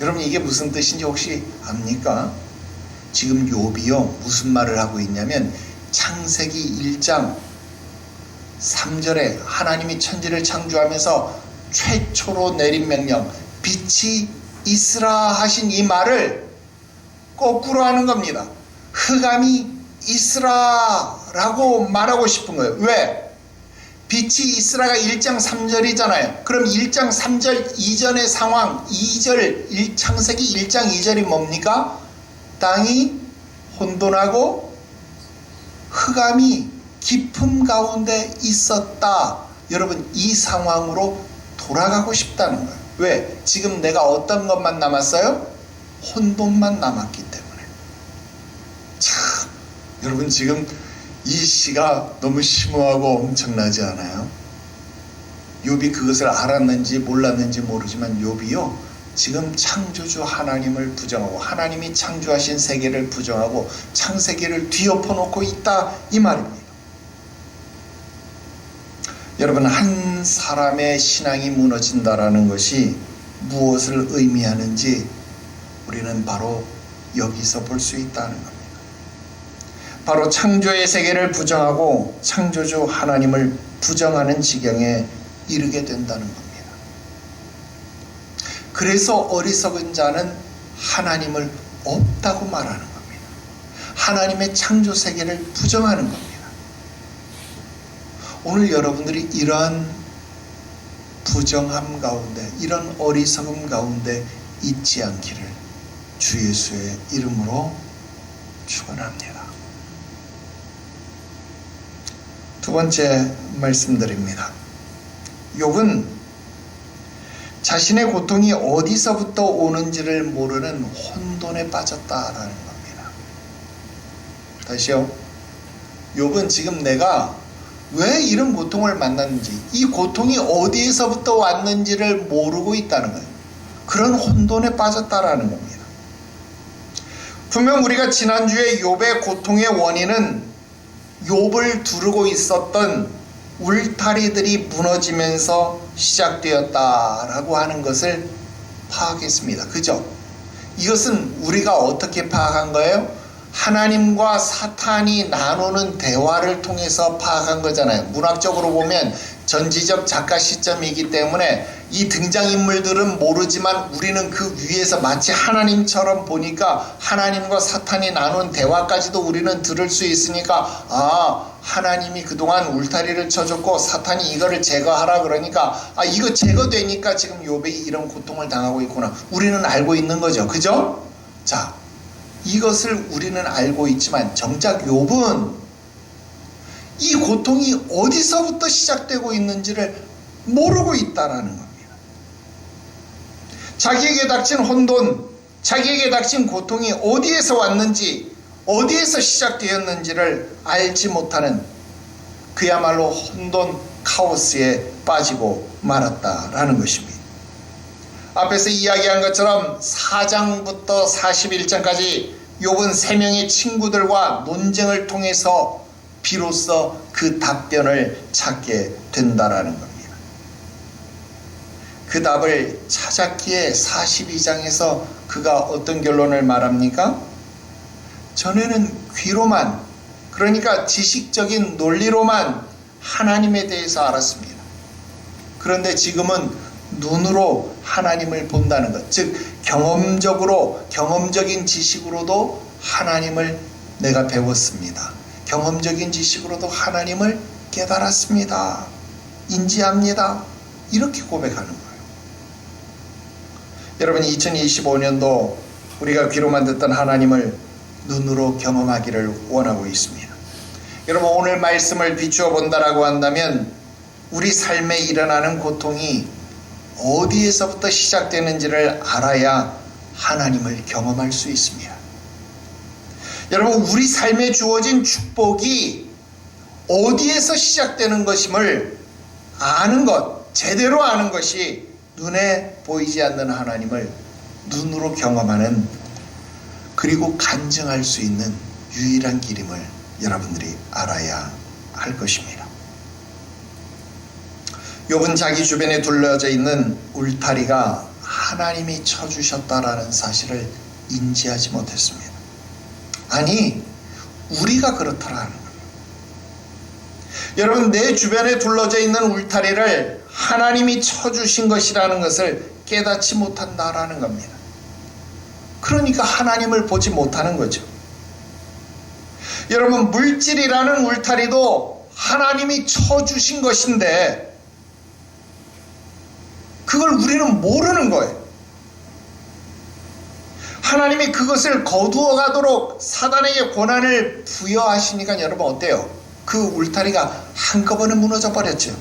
여러분, 이게 무슨 뜻인지 혹시 압니까? 지금 욥이요, 무슨 말을 하고 있냐면 창세기 1장 3절에 하나님이 천지를 창조하면서 최초로 내린 명령, 빛이 있으라 하신 이 말을 거꾸로 하는 겁니다. 흑암이 있으라라고 말하고 싶은 거예요. 왜? 빛이 있으라가 1장 3절이잖아요. 그럼 1장 3절 이전의 상황, 2절 창세기 1장 2절이 뭡니까? 땅이 혼돈하고 흑암이 깊음 가운데 있었다. 여러분, 이 상황으로 돌아가고 싶다는 거예요. 왜? 지금 내가 어떤 것만 남았어요? 혼돈만 남았기 때문에. 참, 여러분 지금 이 시가 너무 심오하고 엄청나지 않아요? 욥이 그것을 알았는지 몰랐는지 모르지만 욥이요, 지금 창조주 하나님을 부정하고 하나님이 창조하신 세계를 부정하고 창세기를 뒤엎어 놓고 있다, 이 말입니다. 여러분, 한 사람의 신앙이 무너진다라는 것이 무엇을 의미하는지 우리는 바로 여기서 볼 수 있다는 겁니다. 바로 창조의 세계를 부정하고 창조주 하나님을 부정하는 지경에 이르게 된다는 겁니다. 그래서 어리석은 자는 하나님을 없다고 말하는 겁니다. 하나님의 창조 세계를 부정하는 겁니다. 오늘 여러분들이 이러한 부정함 가운데, 이런 어리석음 가운데 있지 않기를 주 예수의 이름으로 축원합니다. 두 번째 말씀드립니다. 욥은 자신의 고통이 어디서부터 오는지를 모르는 혼돈에 빠졌다라는 겁니다. 다시요. 욥은 지금 내가 왜 이런 고통을 만났는지, 이 고통이 어디에서부터 왔는지를 모르고 있다는 거예요. 그런 혼돈에 빠졌다라는 겁니다. 분명 우리가 지난주에 욥의 고통의 원인은 욥을 두르고 있었던 울타리들이 무너지면서 시작되었다라고 하는 것을 파악했습니다. 그죠? 이것은 우리가 어떻게 파악한 거예요? 하나님과 사탄이 나누는 대화를 통해서 파악한 거잖아요. 문학적으로 보면 전지적 작가 시점이기 때문에 이 등장인물들은 모르지만 우리는 그 위에서 마치 하나님처럼 보니까 하나님과 사탄이 나눈 대화까지도 우리는 들을 수 있으니까, 아, 하나님이 그동안 울타리를 쳐줬고 사탄이 이거를 제거하라 그러니까, 아, 이거 제거되니까 지금 욥이 이런 고통을 당하고 있구나. 우리는 알고 있는 거죠. 그죠? 자, 이것을 우리는 알고 있지만 정작 욥은 이 고통이 어디서부터 시작되고 있는지를 모르고 있다라는 겁니다. 자기에게 닥친 혼돈, 자기에게 닥친 고통이 어디에서 왔는지, 어디에서 시작되었는지를 알지 못하는 그야말로 혼돈 카오스에 빠지고 말았다라는 것입니다. 앞에서 이야기한 것처럼 4장부터 41장까지 욥은 3명의 친구들과 논쟁을 통해서 비로소 그 답변을 찾게 된다라는 겁니다. 그 답을 찾았기에 42장에서 그가 어떤 결론을 말합니까? 전에는 귀로만, 그러니까 지식적인 논리로만 하나님에 대해서 알았습니다. 그런데 지금은 눈으로 하나님을 본다는 것, 즉 경험적으로, 경험적인 지식으로도 하나님을 내가 배웠습니다. 경험적인 지식으로도 하나님을 깨달았습니다. 인지합니다. 이렇게 고백하는 거예요. 여러분, 2025년도 우리가 귀로만 듣던 하나님을 눈으로 경험하기를 원하고 있습니다. 여러분, 오늘 말씀을 비추어 본다라고 한다면 우리 삶에 일어나는 고통이 어디에서부터 시작되는지를 알아야 하나님을 경험할 수 있습니다. 여러분, 우리 삶에 주어진 축복이 어디에서 시작되는 것임을 아는 것, 제대로 아는 것이 눈에 보이지 않는 하나님을 눈으로 경험하는, 그리고 간증할 수 있는 유일한 길임을 여러분들이 알아야 할 것입니다. 욥은 자기 주변에 둘러져 있는 울타리가 하나님이 쳐주셨다라는 사실을 인지하지 못했습니다. 아니, 우리가 그렇다라는 겁니다. 여러분, 내 주변에 둘러져 있는 울타리를 하나님이 쳐주신 것이라는 것을 깨닫지 못한다라는 겁니다. 그러니까 하나님을 보지 못하는 거죠. 여러분, 물질이라는 울타리도 하나님이 쳐주신 것인데 그걸 우리는 모르는 거예요. 하나님이 그것을 거두어 가도록 사단에게 권한을 부여하시니까 여러분 어때요? 그 울타리가 한꺼번에 무너져 버렸죠.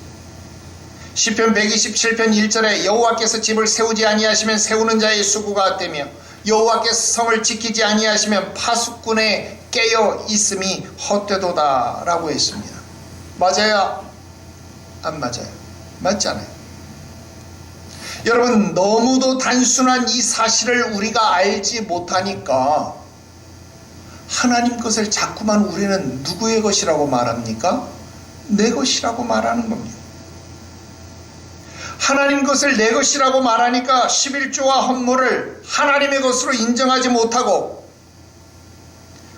시편 127편 1절에 여호와께서 집을 세우지 아니하시면 세우는 자의 수고가 되며 여호와께서 성을 지키지 아니하시면 파수꾼의 깨어 있음이 헛되도다 라고 했습니다. 맞아요? 안 맞아요? 맞잖아요. 여러분, 너무도 단순한 이 사실을 우리가 알지 못하니까 하나님 것을 자꾸만 우리는 누구의 것이라고 말합니까? 내 것이라고 말하는 겁니다. 하나님 것을 내 것이라고 말하니까 11조와 헌물을 하나님의 것으로 인정하지 못하고,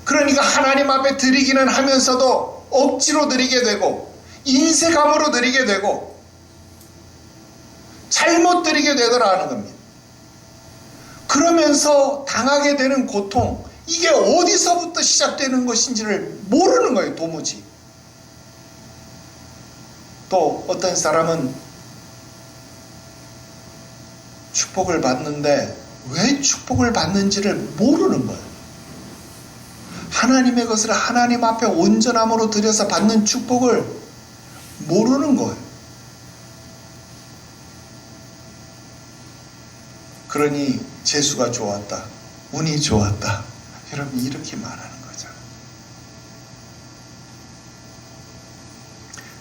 그러니까 하나님 앞에 드리기는 하면서도 억지로 드리게 되고 인색함으로 드리게 되고 잘못 드리게 되더라는 겁니다. 그러면서 당하게 되는 고통, 이게 어디서부터 시작되는 것인지를 모르는 거예요, 도무지. 또 어떤 사람은 축복을 받는데 왜 축복을 받는지를 모르는 거예요. 하나님의 것을 하나님 앞에 온전함으로 드려서 받는 축복을 모르는 거예요. 그러니 재수가 좋았다, 운이 좋았다, 여러분 이렇게 말하는 거죠.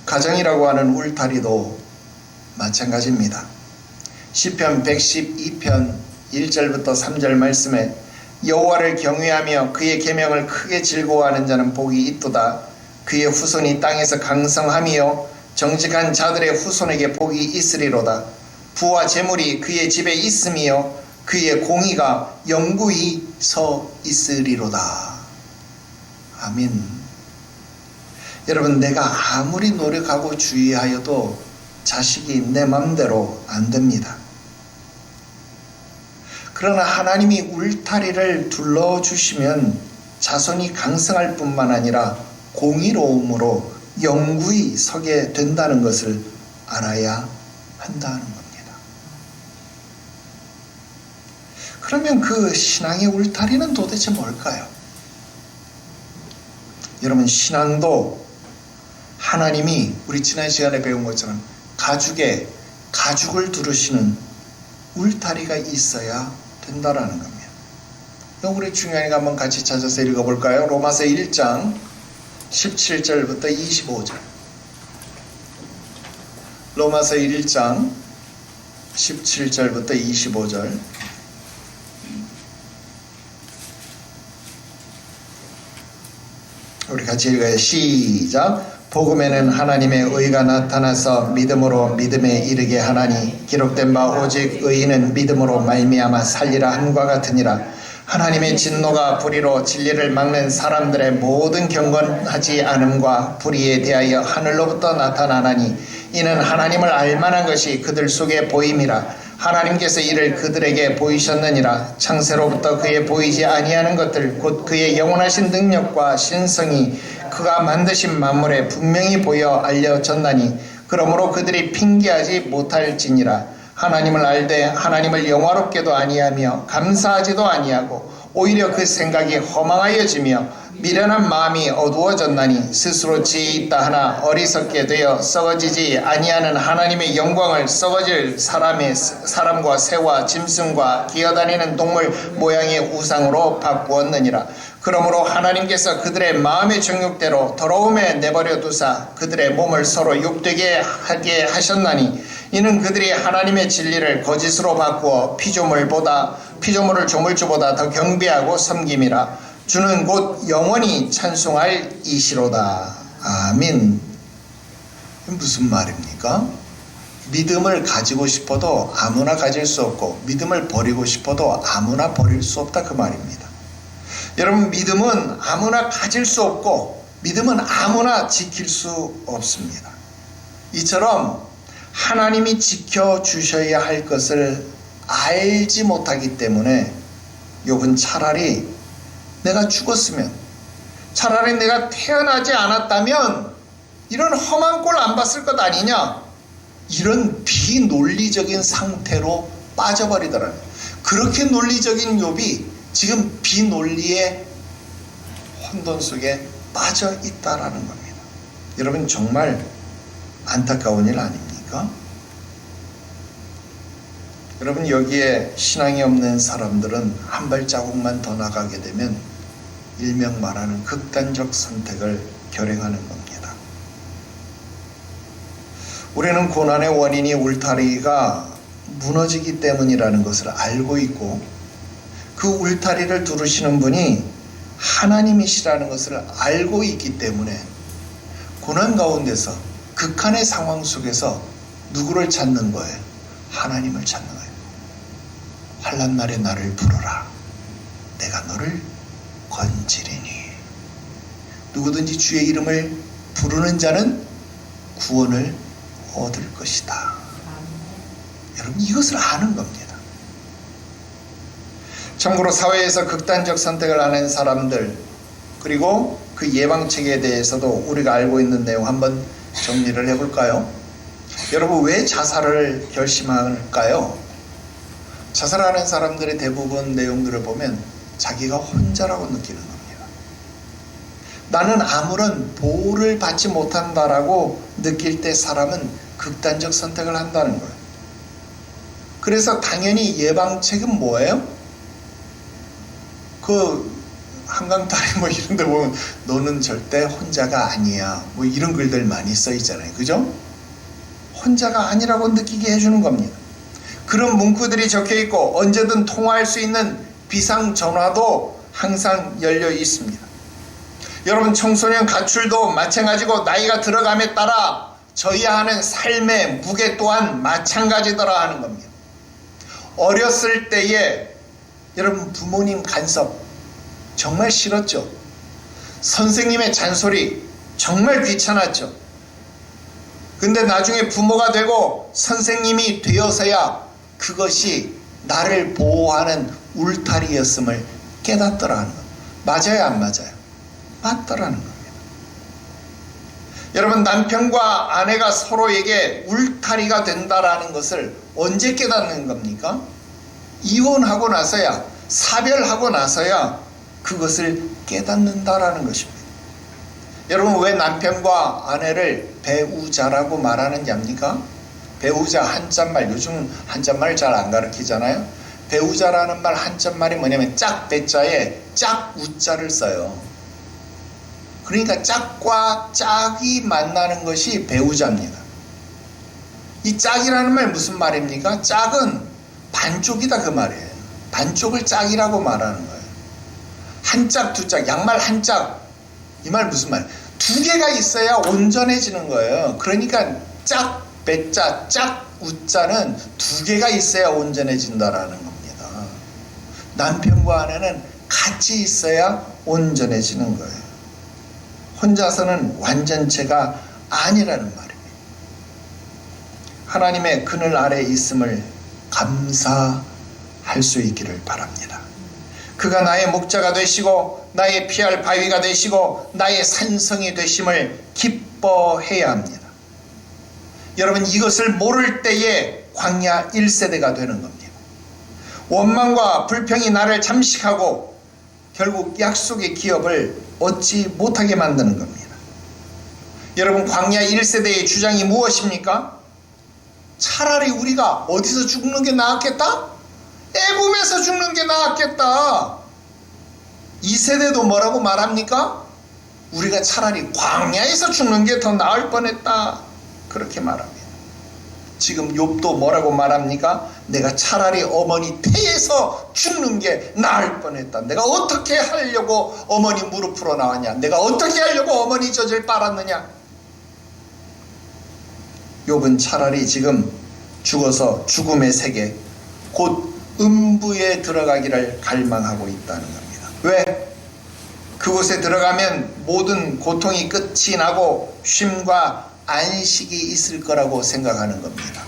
가정이라고 하는 울타리도 마찬가지입니다. 시편 112편 1절부터 3절 말씀에 여호와를 경외하며 그의 계명을 크게 즐거워하는 자는 복이 있도다. 그의 후손이 땅에서 강성하며 정직한 자들의 후손에게 복이 있으리로다. 부와 재물이 그의 집에 있으며 그의 공의가 영구히 서 있으리로다. 아멘. 여러분, 내가 아무리 노력하고 주의하여도 자식이 내 맘대로 안 됩니다. 그러나 하나님이 울타리를 둘러주시면 자손이 강성할 뿐만 아니라 공의로움으로 영구히 서게 된다는 것을 알아야 한다는 겁니다. 그러면 그 신앙의 울타리는 도대체 뭘까요? 여러분, 신앙도 하나님이 우리 지난 시간에 배운 것처럼 가죽을 두르시는 울타리가 있어야 된다라는 겁니다. 우리 중요하니까 한번 같이 찾아서 읽어볼까요? 로마서 1장 17절부터 25절. 로마서 1장 17절부터 25절. 우리 같이 읽어요. 시작. 복음에는 하나님의 의가 나타나서 믿음으로 믿음에 이르게 하나니 기록된 바 오직 의인은 믿음으로 말미암아 살리라 함과 같으니라. 하나님의 진노가 불의로 진리를 막는 사람들의 모든 경건하지 않음과 불의에 대하여 하늘로부터 나타나나니 이는 하나님을 알만한 것이 그들 속에 보임이라. 하나님께서 이를 그들에게 보이셨느니라. 창세로부터 그의 보이지 아니하는 것들 곧 그의 영원하신 능력과 신성이 그가 만드신 만물에 분명히 보여 알려졌나니 그러므로 그들이 핑계하지 못할지니라. 하나님을 알되 하나님을 영화롭게도 아니하며 감사하지도 아니하고 오히려 그 생각이 허망하여지며 미련한 마음이 어두워졌나니 스스로 지혜 있다 하나 어리석게 되어 썩어지지 아니하는 하나님의 영광을 썩어질 사람과 새와 짐승과 기어다니는 동물 모양의 우상으로 바꾸었느니라. 그러므로 하나님께서 그들의 마음의 정욕대로 더러움에 내버려 두사 그들의 몸을 서로 욕되게 하게 하셨나니 이는 그들이 하나님의 진리를 거짓으로 바꾸어 피조물을 조물주보다 더 경배하고 섬김이라. 주는 곧 영원히 찬송할 이시로다. 아멘. 무슨 말입니까? 믿음을 가지고 싶어도 아무나 가질 수 없고 믿음을 버리고 싶어도 아무나 버릴 수 없다, 그 말입니다. 여러분, 믿음은 아무나 가질 수 없고 믿음은 아무나 지킬 수 없습니다. 이처럼 하나님이 지켜주셔야 할 것을 알지 못하기 때문에 욥은 차라리 내가 죽었으면 차라리 내가 태어나지 않았다면 이런 험한 꼴 안 봤을 것 아니냐, 이런 비논리적인 상태로 빠져버리더라고요. 그렇게 논리적인 욥이 지금 비논리의 혼돈 속에 빠져 있다라는 겁니다. 여러분, 정말 안타까운 일 아닙니까? 여러분, 여기에 신앙이 없는 사람들은 한 발자국만 더 나가게 되면 일명 말하는 극단적 선택을 결행하는 겁니다. 우리는 고난의 원인이 울타리가 무너지기 때문이라는 것을 알고 있고, 그 울타리를 두르시는 분이 하나님이시라는 것을 알고 있기 때문에 고난 가운데서, 극한의 상황 속에서 누구를 찾는 거예요? 하나님을 찾는 거예요. 환난 날에 나를 부르라. 내가 너를 건지리니. 누구든지 주의 이름을 부르는 자는 구원을 얻을 것이다. 여러분, 이것을 아는 겁니다. 참고로 사회에서 극단적 선택을 하는 사람들, 그리고 그 예방책에 대해서도 우리가 알고 있는 내용 한번 정리를 해볼까요? 여러분, 왜 자살을 결심할까요? 자살하는 사람들의 대부분 내용들을 보면 자기가 혼자라고 느끼는 겁니다. 나는 아무런 보호를 받지 못한다라고 느낄 때 사람은 극단적 선택을 한다는 거예요. 그래서 당연히 예방책은 뭐예요? 그 한강다리 뭐 이런 데 보면 너는 절대 혼자가 아니야, 뭐 이런 글들 많이 써 있잖아요. 그죠? 혼자가 아니라고 느끼게 해주는 겁니다. 그런 문구들이 적혀 있고 언제든 통화할 수 있는 비상전화도 항상 열려 있습니다. 여러분, 청소년 가출도 마찬가지고 나이가 들어감에 따라 져야 하는 삶의 무게 또한 마찬가지더라 하는 겁니다. 어렸을 때에 여러분, 부모님 간섭 정말 싫었죠. 선생님의 잔소리 정말 귀찮았죠. 근데 나중에 부모가 되고 선생님이 되어서야 그것이 나를 보호하는 울타리였음을 깨닫더라는 것. 맞아요, 안 맞아요? 맞더라는 겁니다. 여러분, 남편과 아내가 서로에게 울타리가 된다라는 것을 언제 깨닫는 겁니까? 이혼하고 나서야, 사별하고 나서야 그것을 깨닫는다라는 것입니다. 여러분, 왜 남편과 아내를 배우자라고 말하는지 압니까? 배우자 한자말, 요즘 한자말 잘 안 가르치잖아요. 배우자라는 말 한자말이 뭐냐면 짝 배자에 짝 우자를 써요. 그러니까 짝과 짝이 만나는 것이 배우자입니다. 이 짝이라는 말 무슨 말입니까? 짝은 반쪽이다 그 말이에요. 반쪽을 짝이라고 말하는 거예요. 한 짝, 두 짝, 양말 한 짝, 이 말 무슨 말이에요? 두 개가 있어야 온전해지는 거예요. 그러니까 짝, 배자, 짝, 우자는 두 개가 있어야 온전해진다라는 겁니다. 남편과 아내는 같이 있어야 온전해지는 거예요. 혼자서는 완전체가 아니라는 말입니다. 하나님의 그늘 아래 있음을 감사할 수 있기를 바랍니다. 그가 나의 목자가 되시고 나의 피할 바위가 되시고 나의 산성이 되심을 기뻐해야 합니다. 여러분, 이것을 모를 때에 광야 1세대가 되는 겁니다. 원망과 불평이 나를 잠식하고 결국 약속의 기업을 얻지 못하게 만드는 겁니다. 여러분, 광야 1세대의 주장이 무엇입니까? 차라리 우리가 어디서 죽는 게 나았겠다? 애굽에서 죽는 게 나았겠다. 2세대도 뭐라고 말합니까? 우리가 차라리 광야에서 죽는 게 더 나을 뻔했다. 그렇게 말합니다. 지금 욥도 뭐라고 말합니까? 내가 차라리 어머니 태에서 죽는 게 나을 뻔했다. 내가 어떻게 하려고 어머니 무릎으로 나왔냐? 내가 어떻게 하려고 어머니 젖을 빨았느냐? 욥은 차라리 지금 죽어서 죽음의 세계, 곧 음부에 들어가기를 갈망하고 있다는 겁니다. 왜? 그곳에 들어가면 모든 고통이 끝이 나고 쉼과 안식이 있을 거라고 생각하는 겁니다.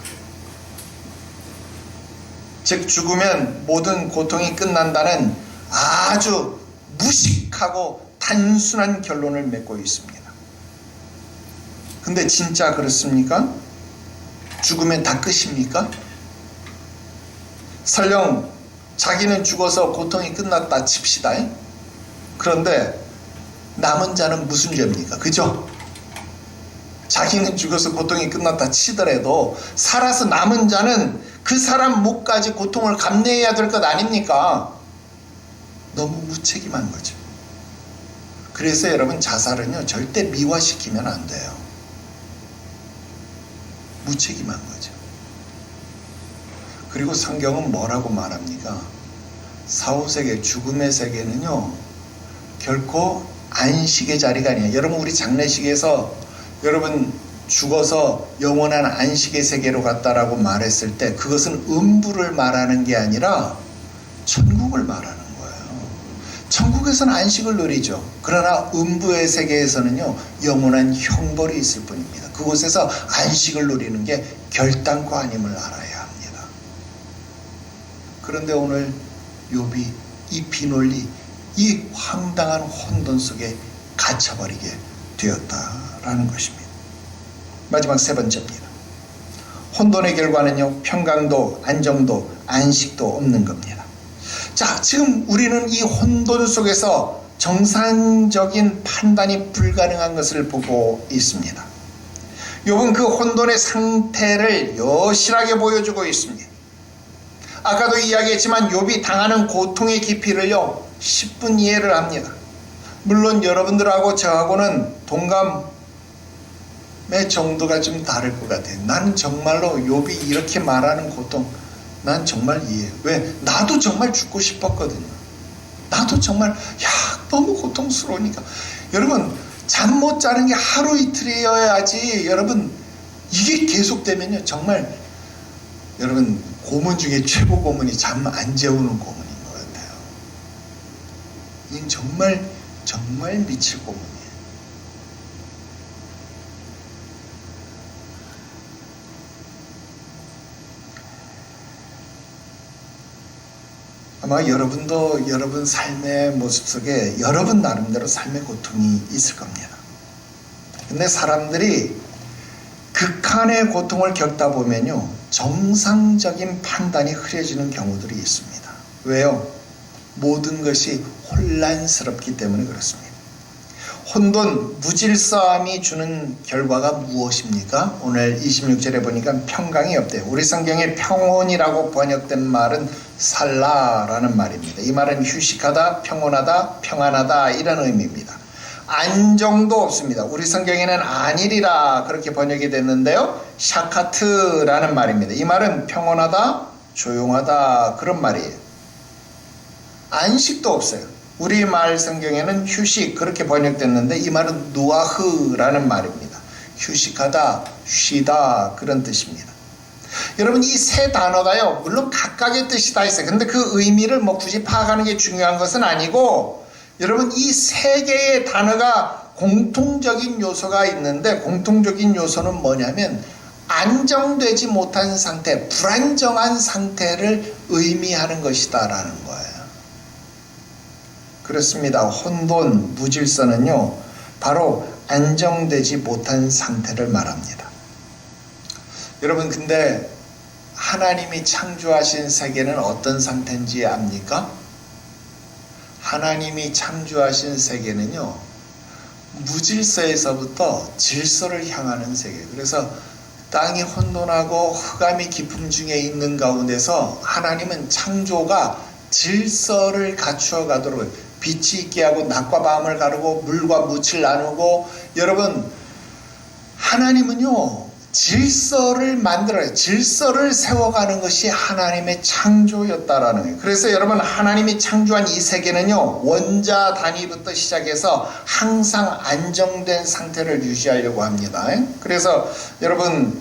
즉, 죽으면 모든 고통이 끝난다는 아주 무식하고 단순한 결론을 맺고 있습니다. 근데 진짜 그렇습니까? 죽으면 다 끝입니까? 설령 자기는 죽어서 고통이 끝났다 칩시다. 그런데 남은 자는 무슨 죄입니까? 그죠? 자기는 죽어서 고통이 끝났다 치더라도 살아서 남은 자는 그 사람 몫까지 고통을 감내해야 될 것 아닙니까? 너무 무책임한 거죠. 그래서 여러분, 자살은요 절대 미화시키면 안 돼요. 무책임한 거죠. 그리고 성경은 뭐라고 말합니까? 사후세계, 죽음의 세계는요 결코 안식의 자리가 아니에요. 여러분, 우리 장례식에서 여러분 죽어서 영원한 안식의 세계로 갔다라고 말했을 때 그것은 음부를 말하는 게 아니라 천국을 말하는 거예요. 천국에서는 안식을 누리죠. 그러나 음부의 세계에서는요 영원한 형벌이 있을 뿐입니다. 그곳에서 안식을 누리는 게 결단코 아님을 알아야 합니다. 그런데 오늘 욥이 이 비논리, 이 황당한 혼돈 속에 갇혀버리게 되었다라는 것입니다. 마지막 세 번째입니다. 혼돈의 결과는요 평강도 안정도 안식도 없는 겁니다. 자, 지금 우리는 이 혼돈 속에서 정상적인 판단이 불가능한 것을 보고 있습니다. 욥은 그 혼돈의 상태를 여실하게 보여주고 있습니다. 아까도 이야기했지만 욥이 당하는 고통의 깊이를요 10분 이해를 합니다. 물론 여러분들하고 저하고는 동감의 정도가 좀 다를 것 같아요. 나는 정말로 욥이 이렇게 말하는 고통 난 정말 이해해요. 왜? 나도 정말 죽고 싶었거든요. 나도 정말 너무 고통스러우니까. 여러분, 잠 못 자는 게 하루 이틀이어야지. 여러분, 이게 계속되면요 정말 여러분 고문 중에 최고 고문이 잠 안 재우는 고문인 것 같아요. 이건 정말 미칠 고문이에요. 아마 여러분도 여러분 삶의 모습 속에 여러분 나름대로 삶의 고통이 있을 겁니다. 근데 사람들이 극한의 고통을 겪다 보면요 정상적인 판단이 흐려지는 경우들이 있습니다. 왜요? 모든 것이 혼란스럽기 때문에 그렇습니다. 혼돈, 무질서함이 주는 결과가 무엇입니까? 오늘 26절에 보니까 평강이 없대요. 우리 성경에 평온이라고 번역된 말은 살라라는 말입니다. 이 말은 휴식하다, 평온하다, 평안하다 이런 의미입니다. 안정도 없습니다. 우리 성경에는 안일이라 그렇게 번역이 됐는데요. 샤카트라는 말입니다. 이 말은 평온하다, 조용하다 그런 말이에요. 안식도 없어요. 우리말 성경에는 휴식 그렇게 번역됐는데 이 말은 누아흐라는 말입니다. 휴식하다, 쉬다 그런 뜻입니다. 여러분, 이 세 단어가요 물론 각각의 뜻이 다 있어요. 근데 그 의미를 굳이 파악하는 게 중요한 것은 아니고, 여러분 이 세 개의 단어가 공통적인 요소가 있는데, 공통적인 요소는 뭐냐면 안정되지 못한 상태, 불안정한 상태를 의미하는 것이다 라는 거예요. 그렇습니다. 혼돈, 무질서는요 바로 안정되지 못한 상태를 말합니다. 여러분, 근데 하나님이 창조하신 세계는 어떤 상태인지 압니까? 하나님이 창조하신 세계는요 무질서에서부터 질서를 향하는 세계. 그래서 땅이 혼돈하고 흑암이 깊음 중에 있는 가운데서 하나님은 창조가 질서를 갖추어 가도록, 빛이 있게 하고 낮과 밤을 가르고 물과 묻을 나누고, 여러분 하나님은요 질서를 만들어요. 질서를 세워가는 것이 하나님의 창조였다라는 거예요. 그래서 여러분, 하나님이 창조한 이 세계는요 원자 단위부터 시작해서 항상 안정된 상태를 유지하려고 합니다. 그래서 여러분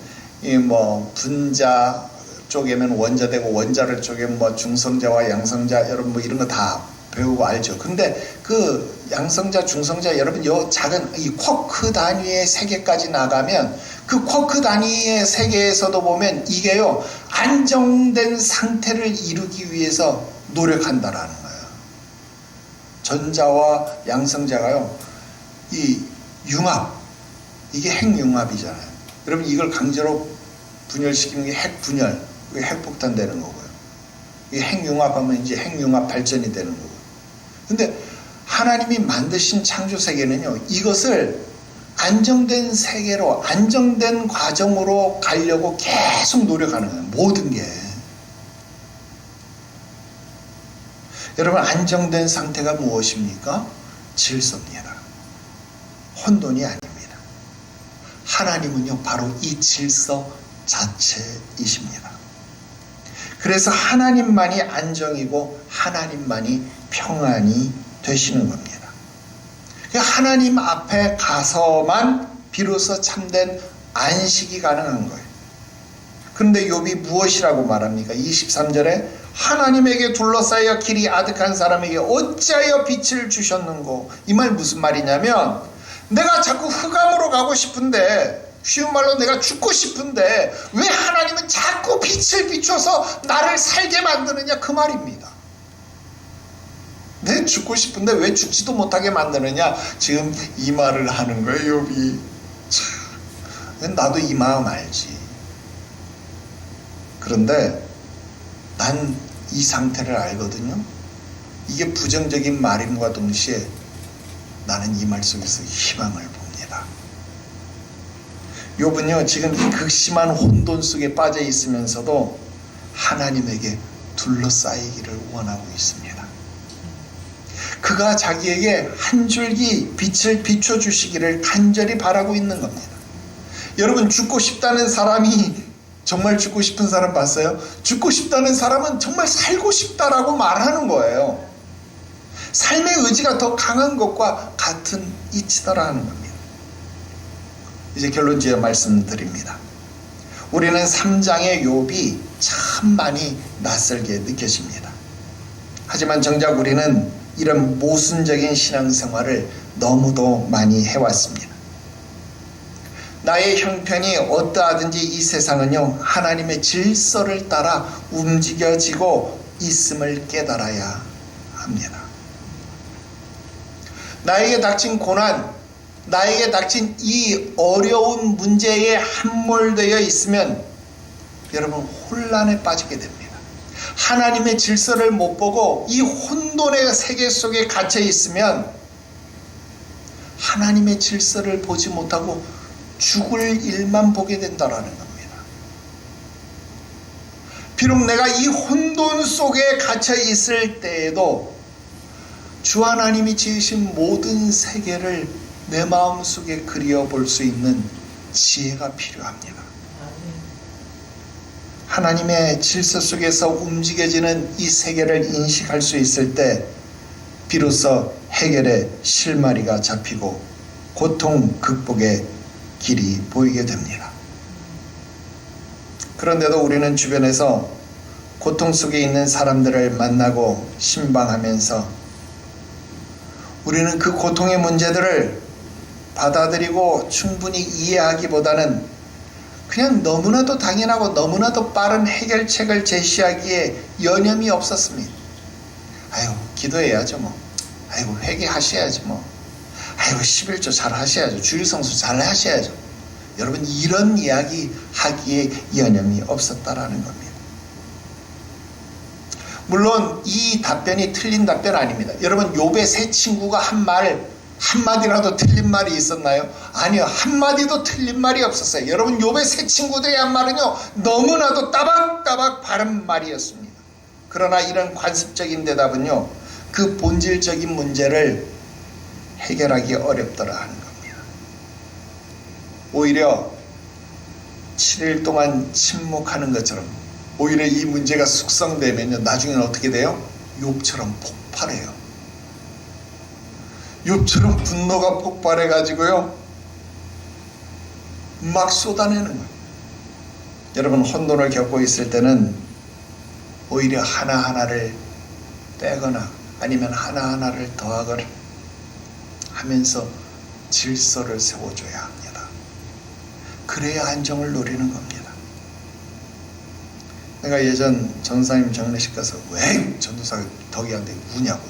분자 쪼개면 원자 되고, 원자를 쪼개면 중성자와 양성자, 여러분 이런 거 다 배우고 알죠. 근데 그 양성자, 중성자, 여러분 요 작은 이 쿼크 단위의 세계까지 나가면 그 쿼크 단위의 세계에서도 보면 이게요 안정된 상태를 이루기 위해서 노력한다라는 거예요. 전자와 양성자가요, 이 융합, 이게 핵융합이잖아요. 여러분 이걸 강제로 분열시키는 게 핵분열, 그게 핵폭탄 되는 거고요. 이게 핵융합하면 이제 핵융합 발전이 되는 거고요. 근데 하나님이 만드신 창조 세계는요, 이것을 안정된 세계로, 안정된 과정으로 가려고 계속 노력하는 거예요. 모든 게. 여러분, 안정된 상태가 무엇입니까? 질서입니다. 혼돈이 아닙니다. 하나님은요, 바로 이 질서 자체이십니다. 그래서 하나님만이 안정이고 하나님만이 평안이 되시는 겁니다. 하나님 앞에 가서만 비로소 참된 안식이 가능한 거예요. 그런데 욥이 무엇이라고 말합니까? 23절에 하나님에게 둘러싸여 길이 아득한 사람에게 어찌하여 빛을 주셨는고. 이 말 무슨 말이냐면, 내가 자꾸 흑암으로 가고 싶은데, 쉬운 말로 내가 죽고 싶은데 왜 하나님은 자꾸 빛을 비춰서 나를 살게 만드느냐, 그 말입니다. 내 죽고 싶은데 왜 죽지도 못하게 만드느냐, 지금 이 말을 하는 거예요, 욥이. 참, 나도 이 마음 알지. 그런데 난 이 상태를 알거든요. 이게 부정적인 말임과 동시에 나는 이 말 속에서 희망을 봅니다. 욥은요, 지금 이 극심한 혼돈 속에 빠져 있으면서도 하나님에게 둘러싸이기를 원하고 있습니다. 그가 자기에게 한 줄기 빛을 비춰주시기를 간절히 바라고 있는 겁니다. 여러분, 죽고 싶다는 사람이 정말 죽고 싶은 사람 봤어요? 죽고 싶다는 사람은 정말 살고 싶다라고 말하는 거예요. 삶의 의지가 더 강한 것과 같은 이치더라는 겁니다. 이제 결론 지어 말씀드립니다. 우리는 3장의 욥이 참 많이 낯설게 느껴집니다. 하지만 정작 우리는 이런 모순적인 신앙생활을 너무도 많이 해왔습니다. 나의 형편이 어떠하든지 이 세상은요, 하나님의 질서를 따라 움직여지고 있음을 깨달아야 합니다. 나에게 닥친 고난, 나에게 닥친 이 어려운 문제에 함몰되어 있으면 여러분 혼란에 빠지게 됩니다. 하나님의 질서를 못 보고 이 혼돈의 세계 속에 갇혀 있으면 하나님의 질서를 보지 못하고 죽을 일만 보게 된다라는 겁니다. 비록 내가 이 혼돈 속에 갇혀 있을 때에도 주 하나님이 지으신 모든 세계를 내 마음속에 그려볼 수 있는 지혜가 필요합니다. 하나님의 질서 속에서 움직여지는 이 세계를 인식할 수 있을 때 비로소 해결의 실마리가 잡히고 고통 극복의 길이 보이게 됩니다. 그런데도 우리는 주변에서 고통 속에 있는 사람들을 만나고 신방하면서 우리는 그 고통의 문제들을 받아들이고 충분히 이해하기보다는 그냥 너무나도 당연하고 너무나도 빠른 해결책을 제시하기에 여념이 없었습니다. 아유, 기도해야죠 뭐. 아이고, 회개하셔야지 뭐. 아이고, 11조 잘 하셔야죠. 주일 성수 잘 하셔야죠. 여러분, 이런 이야기 하기에 여념이 없었다라는 겁니다. 물론 이 답변이 틀린 답변 아닙니다. 여러분, 욥의 세 친구가 한 말 한마디라도 틀린 말이 있었나요? 아니요, 한마디도 틀린 말이 없었어요. 여러분, 욥의 세 친구들의 한 말은요, 너무나도 따박따박 바른 말이었습니다. 그러나 이런 관습적인 대답은요, 그 본질적인 문제를 해결하기 어렵더라 하는 겁니다. 오히려 7일 동안 침묵하는 것처럼 오히려 이 문제가 숙성되면요, 나중에는 어떻게 돼요? 욥처럼 폭발해요. 욥처럼 분노가 폭발해가지고요, 막 쏟아내는 거예요. 여러분, 혼돈을 겪고 있을 때는 오히려 하나하나를 빼거나 아니면 하나하나를 더하거나 하면서 질서를 세워줘야 합니다. 그래야 안정을 누리는 겁니다. 내가 예전 전사님 장례식 가서 왜 전도사가 덕이한테 우냐고.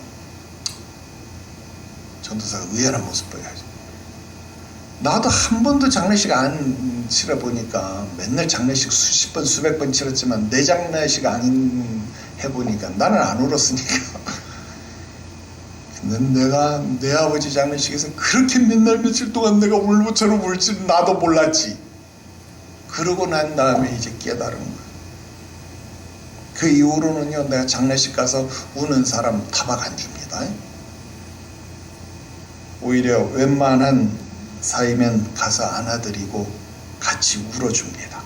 전도사가 의아한 모습 보여야지. 나도 한 번도 장례식 안 치러보니까 맨날 장례식 수십 번 수백 번 치렀지만 내 장례식 안 해보니까 나는 안 울었으니까. 근데 내가 내 아버지 장례식에서 그렇게 맨날 며칠 동안 내가 울부처럼 울지 나도 몰랐지. 그러고 난 다음에 이제 깨달은 거야. 그 이후로는요, 내가 장례식 가서 우는 사람 타박 안 줍니다. 오히려 웬만한 사이면 가서 안아드리고 같이 울어줍니다.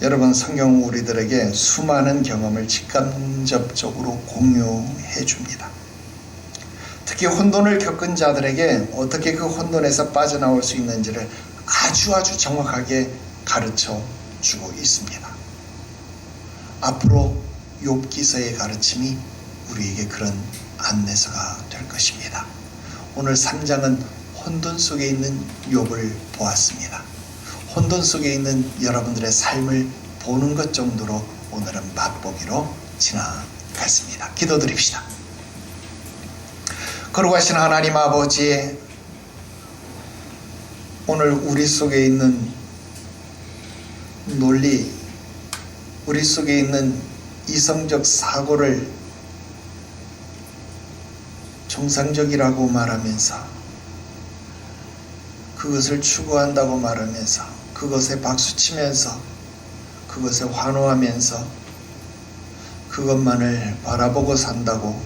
여러분, 성경 우리들에게 수많은 경험을 직간접적으로 공유해 줍니다. 특히 혼돈을 겪은 자들에게 어떻게 그 혼돈에서 빠져나올 수 있는지를 아주 정확하게 가르쳐 주고 있습니다. 앞으로 욥기서의 가르침이 우리에게 그런 안내서가 될 것입니다. 오늘 3장은 혼돈 속에 있는 욥을 보았습니다. 혼돈 속에 있는 여러분들의 삶을 보는 것 정도로 오늘은 맛보기로 지나갔습니다. 기도드립시다. 거룩하신 하나님 아버지, 오늘 우리 속에 있는 논리, 우리 속에 있는 이성적 사고를 정상적이라고 말하면서, 그것을 추구한다고 말하면서, 그것에 박수치면서, 그것에 환호하면서 그것만을 바라보고 산다고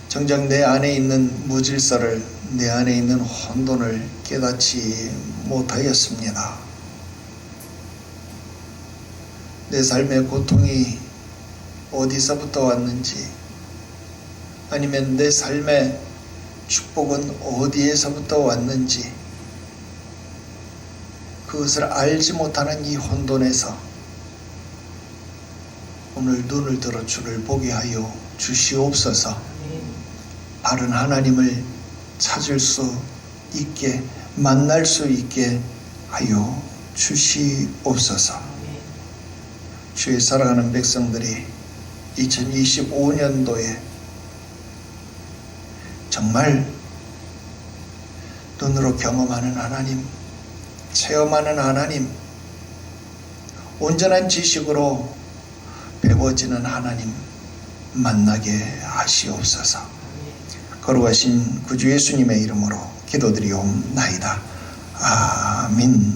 정작 내 안에 있는 무질서를, 내 안에 있는 혼돈을 깨닫지 못하였습니다. 내 삶의 고통이 어디서부터 왔는지, 아니면 내 삶의 축복은 어디에서부터 왔는지, 그것을 알지 못하는 이 혼돈에서 오늘 눈을 들어 주를 보게 하여 주시옵소서. 바른 하나님을 찾을 수 있게, 만날 수 있게 하여 주시옵소서. 주의 사랑하는 백성들이 2025년도에 정말 눈으로 경험하는 하나님, 체험하는 하나님, 온전한 지식으로 배워지는 하나님 만나게 하시옵소서. 거룩하신 구주 예수님의 이름으로 기도드리옵나이다. 아멘.